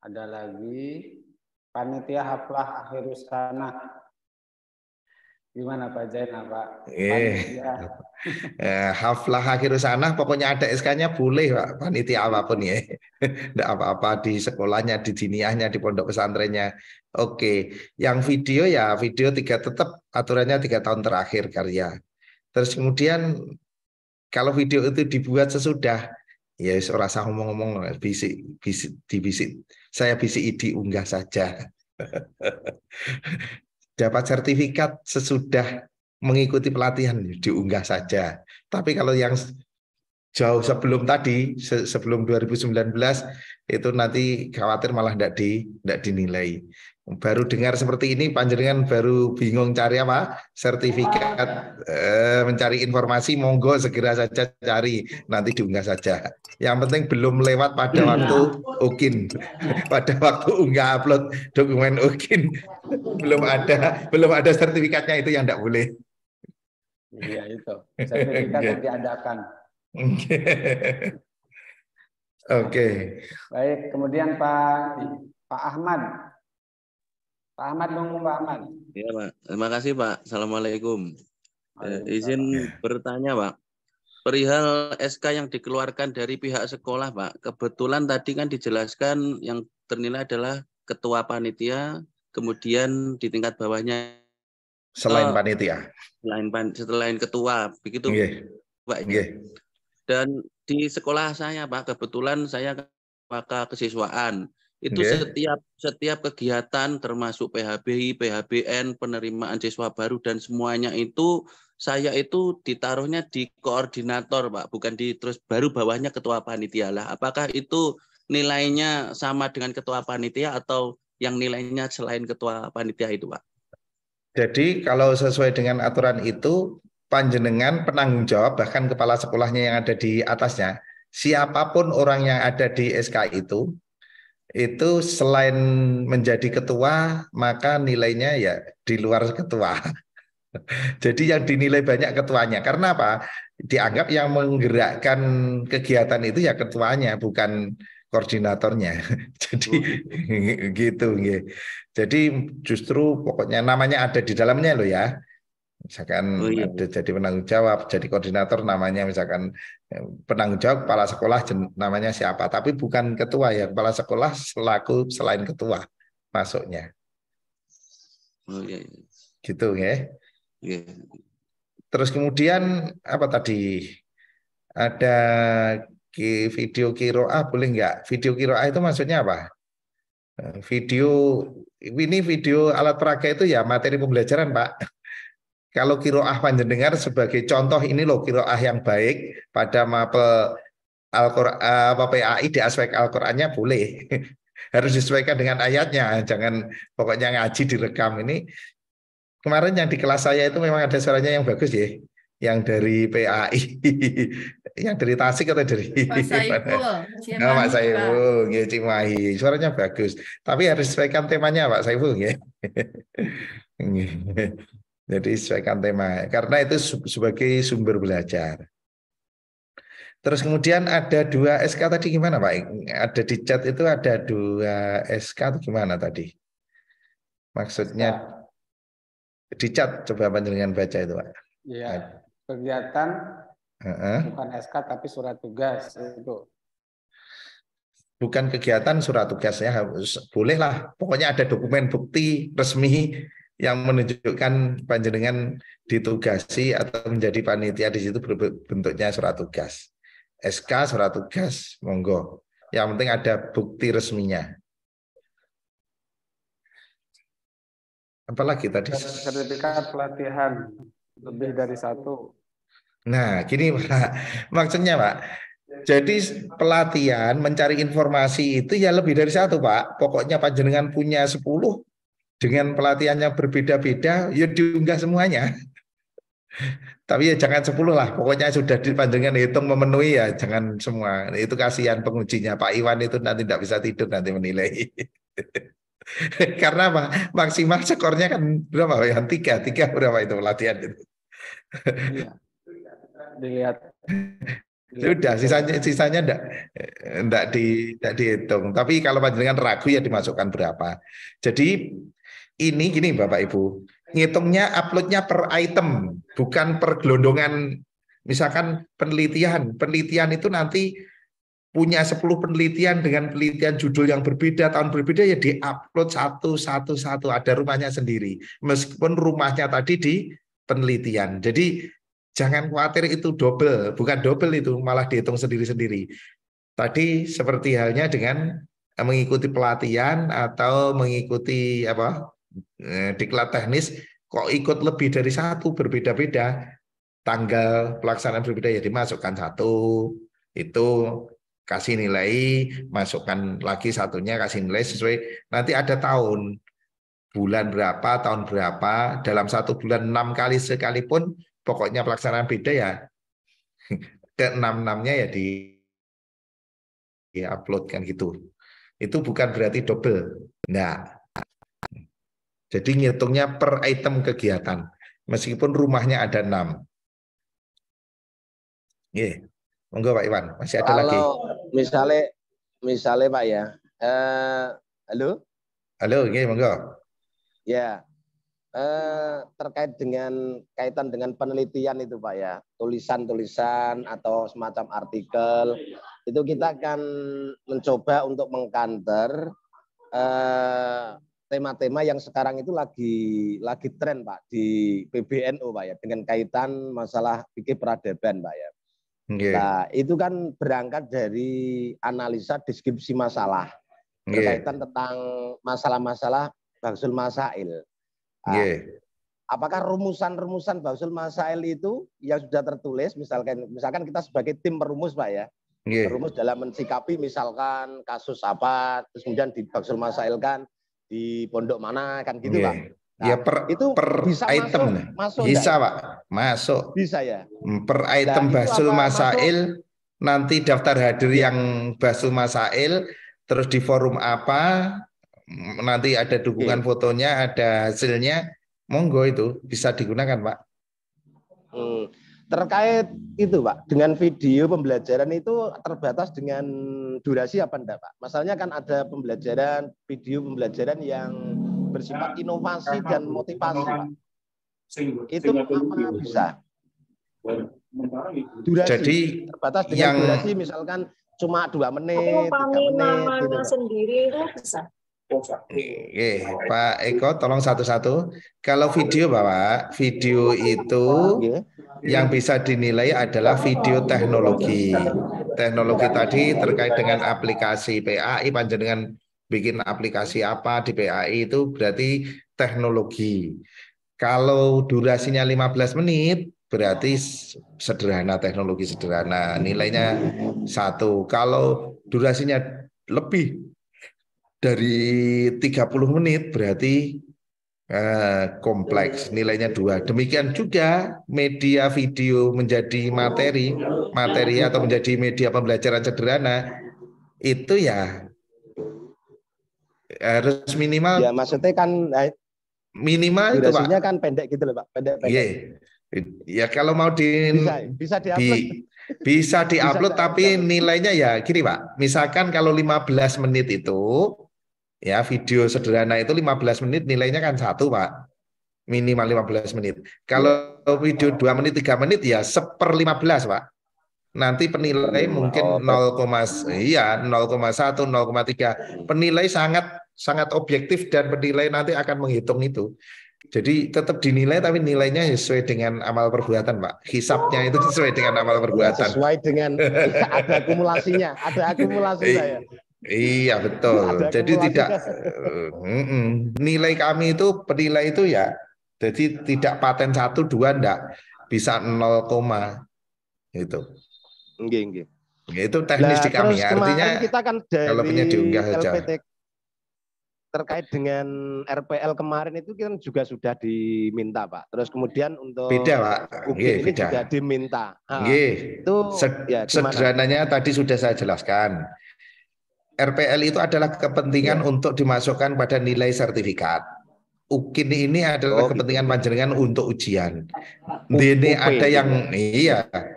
ada lagi panitia haflah akhirus sanah. Gimana Pak Zainal Pak? Haflah akhirus sanah pokoknya ada SK-nya boleh Pak, panitia apapun ya. Tidak apa-apa di sekolahnya, di diniyahnya, di pondok pesantrennya. Oke, yang video ya video tetap aturannya 3 tahun terakhir karya. Terus kemudian kalau video itu dibuat sesudah, ya rasa ngomong-ngomong bisik, saya bisik diunggah saja. Dapat sertifikat sesudah mengikuti pelatihan diunggah saja. Tapi kalau yang jauh sebelum tadi, sebelum 2019 itu nanti khawatir malah tidak dinilai. Baru dengar seperti ini, panjenengan baru bingung cari apa? Sertifikat, mencari informasi, monggo segera saja cari, nanti diunggah saja. Yang penting belum lewat pada waktu UKIN, pada waktu unggah upload dokumen UKIN belum ada sertifikatnya, itu yang tidak boleh. Iya itu, sertifikat yang diadakan. Oke. Baik, kemudian Pak Ahmad. Pak Ahmad dong, Pak Ahmad. Iya Pak, terima kasih Pak. Assalamualaikum. Izin bertanya Pak. Perihal SK yang dikeluarkan dari pihak sekolah Pak. Kebetulan tadi kan dijelaskan yang ternilai adalah ketua panitia, kemudian di tingkat bawahnya selain panitia. Selain ketua, begitu Pak. Dan di sekolah saya Pak, kebetulan saya maka kesiswaan. Itu setiap kegiatan termasuk PHBI, PHBN, penerimaan siswa baru dan semuanya itu saya itu ditaruhnya di koordinator Pak, bukan terus baru bawahnya ketua panitia lah. Apakah itu nilainya sama dengan ketua panitia atau yang nilainya selain ketua panitia itu Pak? Jadi kalau sesuai dengan aturan itu panjenengan penanggung jawab bahkan kepala sekolahnya yang ada di atasnya, siapapun orang yang ada di SK itu selain menjadi ketua maka nilainya ya di luar ketua. Jadi yang dinilai banyak ketuanya. Karena apa? Dianggap yang menggerakkan kegiatan itu ya ketuanya, bukan koordinatornya. Jadi gitu. Jadi justru pokoknya namanya ada di dalamnya loh ya. Misalkan ada jadi penanggung jawab, jadi koordinator namanya misalkan penanggung jawab kepala sekolah namanya siapa, tapi bukan ketua ya, kepala sekolah selaku selain ketua masuknya. Gitu ya. Terus kemudian apa tadi? Ada video kiroah boleh nggak? Video kiroah itu maksudnya apa? Video alat peraga itu ya materi pembelajaran Pak. Kalau kiroah panjenengan sebagai contoh ini loh kiroah yang baik pada mapel Al-Qur'an PAI di aspek Al-Qur'annya boleh. Harus disesuaikan dengan ayatnya, jangan pokoknya ngaji direkam. Ini kemarin yang di kelas saya itu memang ada suaranya yang bagus ya, yang dari PAI, yang dari Tasik atau dari Pak Saiful, Pak Saiful, ya Cimahi, suaranya bagus. Tapi harus disesuaikan temanya Pak Saiful ya. Jadi sesuaikan tema. Karena itu sebagai sumber belajar. Terus kemudian ada 2 SK tadi gimana Pak? Ada di chat itu ada 2 SK atau gimana tadi? Maksudnya di chat, coba panjenengan baca itu Pak. Iya, kegiatan bukan SK tapi surat tugas itu. Bukan kegiatan surat tugas ya, bolehlah. Pokoknya ada dokumen bukti resmi yang menunjukkan panjenengan ditugasi atau menjadi panitia di situ bentuknya surat tugas. SK surat tugas, monggo. Yang penting ada bukti resminya. Apalagi tadi? Sertifikat pelatihan lebih dari 1. Nah, gini Pak. Maksudnya Pak, jadi pelatihan mencari informasi itu ya lebih dari 1 Pak. Pokoknya panjenengan punya 10 dengan pelatihannya berbeda-beda, ya diunggah semuanya. Tapi ya jangan 10 lah, pokoknya sudah dipanjenengan hitung memenuhi ya jangan semua. Itu kasihan pengujinya Pak Iwan itu nanti tidak bisa tidur nanti menilai. Karena apa? Maksimal skornya kan berapa? Yang 3 berapa itu pelatihan itu? Iya. Dilihat. Sudah, sisanya enggak dihitung. Tapi kalau panjenengan ragu ya dimasukkan berapa. Jadi ini gini Bapak Ibu, ngitungnya uploadnya per item, bukan per gelondongan. Misalkan penelitian itu nanti punya 10 penelitian dengan penelitian judul yang berbeda, tahun berbeda ya diupload satu. Ada rumahnya sendiri. Meskipun rumahnya tadi di penelitian. Jadi jangan khawatir itu double, bukan double itu, malah dihitung sendiri-sendiri. Tadi seperti halnya dengan mengikuti pelatihan atau mengikuti diklat teknis, kok ikut lebih dari 1 berbeda-beda, tanggal pelaksanaan berbeda ya dimasukkan 1, itu kasih nilai, masukkan lagi 1-nya kasih nilai sesuai, nanti ada tahun, bulan berapa, tahun berapa, dalam 1 bulan 6 kali sekalipun, pokoknya pelaksanaan beda ya, ke 6-6-nya ya di-upload kan gitu. Itu bukan berarti double, enggak. Jadi ngitungnya per item kegiatan, meskipun rumahnya ada 6. Monggo Pak Iwan, masih ada lagi. Kalau misalnya Pak ya, halo? Halo, monggo. Ya, terkait dengan kaitan dengan penelitian itu Pak ya, tulisan-tulisan atau semacam artikel, itu kita akan mencoba untuk mengkanter tema-tema yang sekarang itu lagi tren Pak di PBNU Pak ya, dengan kaitan masalah fikih peradaban Pak ya. Nah, itu kan berangkat dari analisa deskripsi masalah berkaitan tentang masalah-masalah Bahsul Masail. Nah, apakah rumusan-rumusan Bahsul Masail itu yang sudah tertulis, misalkan kita sebagai tim perumus Pak ya, perumus dalam mensikapi misalkan kasus apa, terus kemudian di Bahsul Masail kan di pondok mana kan gitu Pak. Nah, ya per bisa item masuk bisa enggak? Pak masuk bisa ya per item Bahsul Masail masuk? Nanti daftar hadir yang Bahsul Masail terus di forum apa nanti ada dukungan fotonya ada hasilnya monggo itu bisa digunakan Pak. Terkait itu Pak dengan video pembelajaran itu terbatas dengan durasi apa enggak Pak? Masalahnya kan ada video pembelajaran yang bersifat inovasi dan motivasi Pak. Itu apa bisa? Durasi jadi terbatas dengan durasi misalkan cuma 2 menit, 3 menit gitu. Sendiri itu bisa. Pak Eko tolong satu-satu. Kalau video Bapak, video itu yang bisa dinilai adalah video teknologi. Teknologi tadi terkait dengan aplikasi PAI, panjenengan bikin aplikasi apa di PAI itu berarti teknologi. Kalau durasinya 15 menit berarti sederhana, teknologi sederhana, nilainya 1. Kalau durasinya lebih dari 30 menit berarti kompleks, nilainya 2. Demikian juga media video menjadi materi atau menjadi media pembelajaran sederhana itu ya harus minimal ya maksudnya kan Minimal itu Pak. Durasinya kan pendek gitu loh Pak, pendek-pendek. Iya. Ya kalau mau bisa diupload. Bisa diupload tapi nilainya ya gini Pak. Misalkan kalau 15 menit itu ya video sederhana itu 15 menit nilainya kan 1 Pak. Minimal 15 menit. Kalau video 2 menit 3 menit ya 1/15 Pak. Nanti penilai mungkin 0,1, 0,3. Penilai sangat objektif dan penilai nanti akan menghitung itu. Jadi tetap dinilai tapi nilainya sesuai dengan amal perbuatan Pak. Hisapnya itu sesuai dengan amal perbuatan. Sesuai dengan ada akumulasinya, ada akumulasi saya. Iya betul. Jadi tidak nilai kami itu penilai itu ya. Jadi tidak paten 1, 2 enggak bisa 0, gitu. Nggih. Itu teknis di kami. Artinya kita kan dari kalau punya diunggah saja. LPT terkait dengan RPL kemarin itu kan juga sudah diminta Pak. Terus kemudian untuk beda Pak. ini beda. Juga diminta. Itu sederhananya tadi sudah saya jelaskan. RPL itu adalah kepentingan untuk dimasukkan pada nilai sertifikat. UKIN ini adalah kepentingan panjenengan untuk ujian. Dene ada yang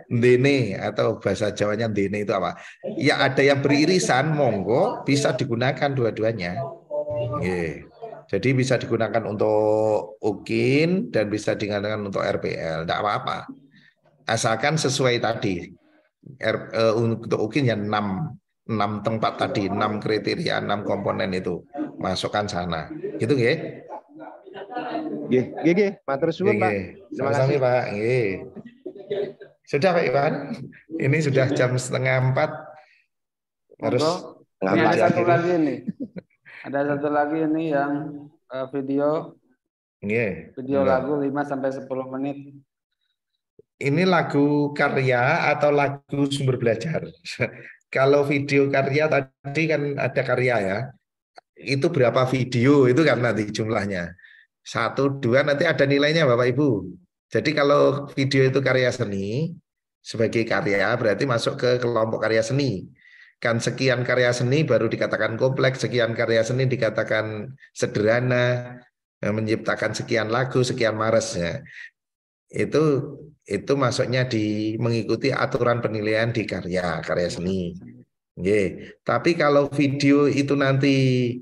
dene atau bahasa Jawanya dene itu apa? Ya ada yang beririsan, monggo bisa digunakan dua-duanya. Jadi bisa digunakan untuk UKIN dan bisa digunakan untuk RPL, tidak apa-apa. Asalkan sesuai tadi. Untuk UKIN ya 6 tempat tadi, 6 kriteria, 6 komponen itu masukkan sana. Gitu nggih. Nggih, matur suwun Pak. Terima kasih Pak. Sudah Pak Iwan. Ini sudah jam 3:30. Harus ada satu lagi nih. Ada satu lagi ini yang video lagu 5-10 menit. Ini lagu karya atau lagu sumber belajar? Kalau video karya tadi kan ada karya ya. Itu berapa video itu kan nanti jumlahnya. 1, 2 nanti ada nilainya Bapak Ibu. Jadi kalau video itu karya seni sebagai karya berarti masuk ke kelompok karya seni. Kan sekian karya seni baru dikatakan kompleks, sekian karya seni dikatakan sederhana, menciptakan sekian lagu, sekian mares ya. Itu masuknya mengikuti aturan penilaian di karya seni. Tapi kalau video itu nanti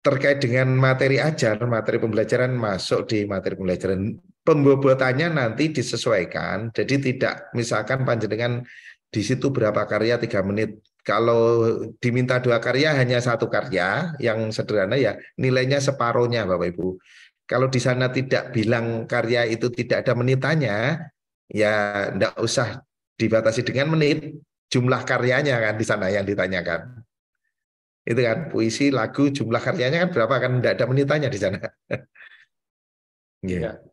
terkait dengan materi ajar, materi pembelajaran masuk di materi pembelajaran. Pembobotannya nanti disesuaikan. Jadi tidak misalkan panjenengan di situ berapa karya 3 menit. Kalau diminta 2 karya hanya 1 karya yang sederhana ya nilainya separuhnya Bapak Ibu. Kalau di sana tidak bilang karya itu tidak ada menitannya, ya enggak usah dibatasi dengan menit. Jumlah karyanya kan di sana yang ditanyakan. Itu kan puisi, lagu, jumlah karyanya kan berapa kan tidak ada menitannya di sana. Ya.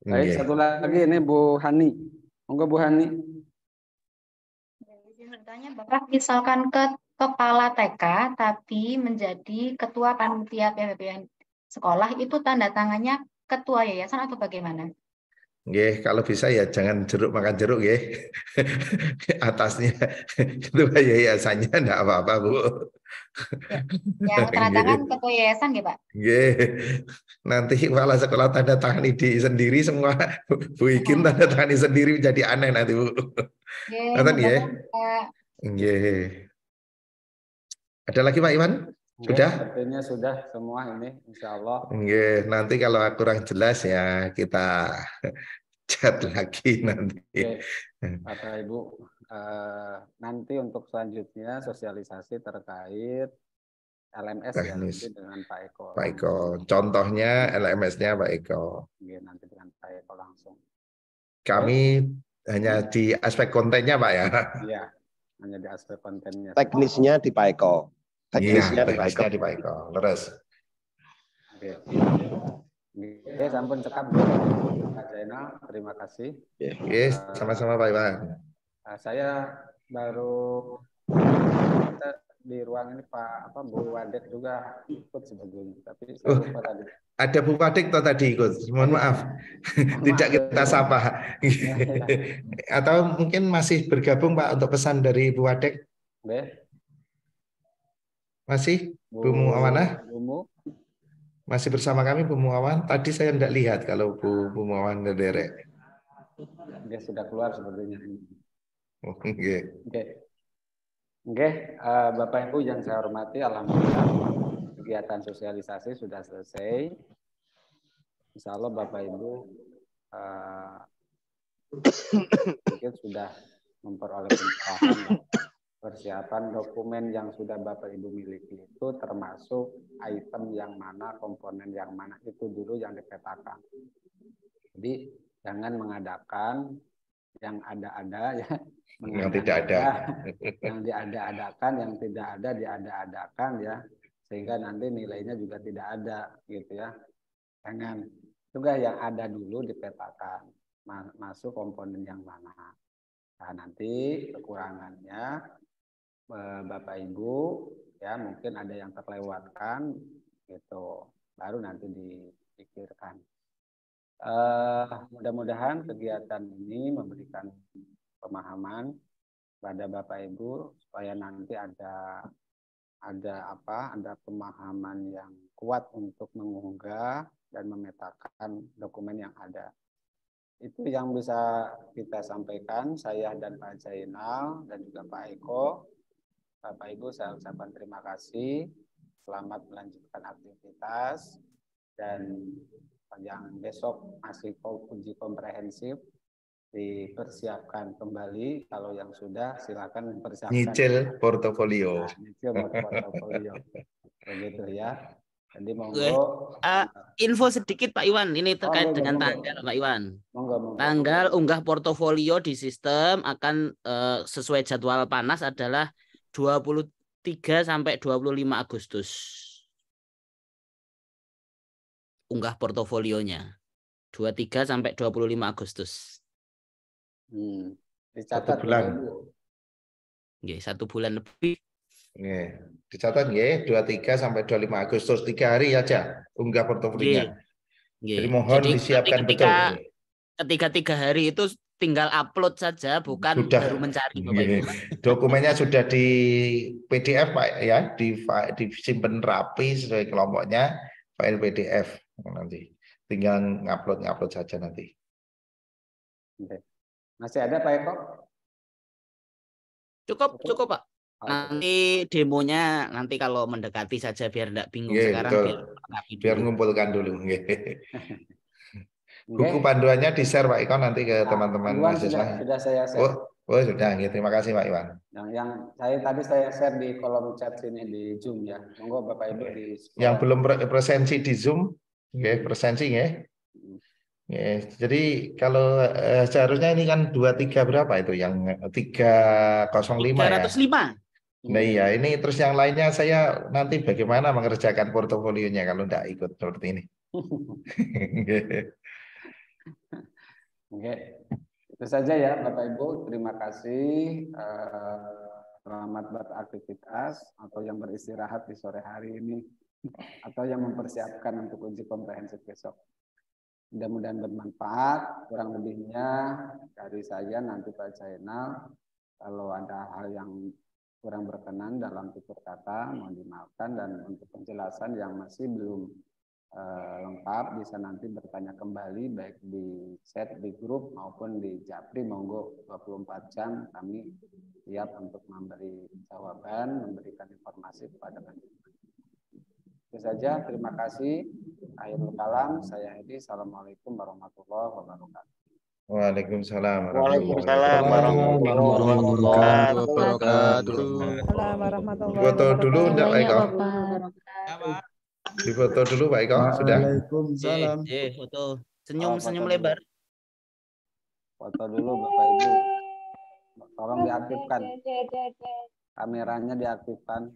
Baik, satu lagi ini Bu Hani. Monggo Bu Hani. Bertanya Bapak, misalkan kepala TK tapi menjadi ketua panitia PBBN sekolah itu tanda tangannya ketua yayasan atau bagaimana? Kalau bisa ya jangan jeruk makan jeruk atasnya ketua yayasannya enggak apa-apa Bu. Yang tanda tangan ketua yayasan Pak? Nanti kepala sekolah tanda tangani di sendiri semua Bu Ikin tanda tangani sendiri menjadi aneh nanti Bu. Ada lagi Pak Iwan? Sudah? Sepertinya sudah semua ini, insya Allah. Nanti kalau kurang jelas ya kita chat lagi nanti. Bapak Ibu, nanti untuk selanjutnya sosialisasi terkait LMS ya nanti dengan Pak Eko. Pak Eko, contohnya LMS-nya Pak Eko. Nanti dengan Pak Eko langsung. Kami hanya di aspek kontennya Pak ya. Iya, hanya di aspek kontennya. Teknisnya di Pak Eko. Teknisnya di Pak Eko. Terus. Sampun cekap Pak Zainal, terima kasih. Sama-sama Pak Iwan. Saya baru di ruang ini Pak Bu Wadek juga ikut sebetulnya, tapi saya lupa tadi. Ada Bu Wadek tadi ikut. Mohon maaf. Tidak kita sapa. Atau mungkin masih bergabung Pak untuk pesan dari Bu Wadek? Masih Bu Muawanah? Masih bersama kami Bu Muawan? Tadi saya tidak lihat kalau Bu Muawan derek. Dia sudah keluar sepertinya. Oke. Bapak Ibu yang saya hormati, alhamdulillah kegiatan sosialisasi sudah selesai. Insya Allah Bapak Ibu mungkin sudah memperoleh persiapan dokumen yang sudah Bapak Ibu miliki itu termasuk item yang mana, komponen yang mana, itu dulu yang dipetakan. Jadi jangan mengadakan yang ada-ada ya. Yang tidak ada. Yang diada-adakan, yang tidak ada diada-adakan ya. Sehingga nanti nilainya juga tidak ada gitu ya. Jangan. Juga yang ada dulu dipetakan. Masuk komponen yang mana. Nah, nanti kekurangannya Bapak Ibu ya mungkin ada yang terlewatkan gitu. Baru nanti dipikirkan. Mudah-mudahan kegiatan ini memberikan pemahaman pada Bapak Ibu supaya nanti ada pemahaman yang kuat untuk mengunggah dan memetakan dokumen yang ada. Itu yang bisa kita sampaikan, saya dan Pak Zainal dan juga Pak Eko. Bapak Ibu saya ucapkan terima kasih, selamat melanjutkan aktivitas, dan yang besok masih uji komprehensif dipersiapkan kembali. Kalau yang sudah silakan mempersiapkan. Nyicil portofolio. Nyicil portofolio. Begitu ya. Jadi monggo. Info sedikit Pak Iwan, ini terkait dengan tanggal Pak Iwan. Monggo. Tanggal unggah portofolio di sistem akan sesuai jadwal panas adalah 23 sampai 25 Agustus. Unggah portofolionya 23 sampai 25 Agustus. Dicatat 1 bulan. Nggih, 1 bulan lebih. Nggih, dicatat nggih 23 sampai 25 Agustus, 3 hari aja unggah portofolionya. Jadi mohon disiapkan betul. Ketika 3 hari itu tinggal upload saja, bukan sudah, baru mencari Bapak Ibu. Dokumennya sudah di PDF Pak ya, disimpan rapi sesuai kelompoknya, file PDF nanti. Tinggal ngupload saja nanti. Masih ada Pak Eko? Cukup Pak. Nanti demonya nanti kalau mendekati saja biar tidak bingung. Sekarang biar ngumpulkan dulu. Buku panduannya di-share Pak Iko nanti ke teman-teman mahasiswa. Sudah saya share. Sudah. Terima kasih Pak Iwan. Yang saya share di kolom chat sini di Zoom ya. Monggo Bapak Ibu di yang belum presensi di Zoom, presensi ya. Jadi kalau seharusnya ini kan 23 berapa itu yang 305 ya. 305. Nah iya, ini terus yang lainnya saya nanti bagaimana mengerjakan portofolionya kalau tidak ikut seperti ini. Oke, itu saja ya Bapak Ibu. Terima kasih. Selamat beraktivitas atau yang beristirahat di sore hari ini atau yang mempersiapkan untuk uji komprehensif besok. Mudah-mudahan bermanfaat. Kurang lebihnya dari saya nanti Pak Zainal. Kalau ada hal yang kurang berkenan dalam tutur kata mohon dimaafkan, dan untuk penjelasan yang masih belum lengkap bisa nanti bertanya kembali baik di chat di grup maupun di Japri. Monggo 24 jam kami siap untuk memberi jawaban, memberikan informasi kepada panjenengan. Itu saja, terima kasih. Akhirul kalam, saya Edi. Assalamualaikum warahmatullahi wabarakatuh. Waalaikumsalam warahmatullahi wabarakatuh. Foto dulu enggak Pak Eko? Difoto dulu Pak Eko, sudah? Waalaikumsalam. Foto. Senyum lebar. Foto dulu Bapak Ibu. Tolong diaktifkan. Kameranya diaktifkan.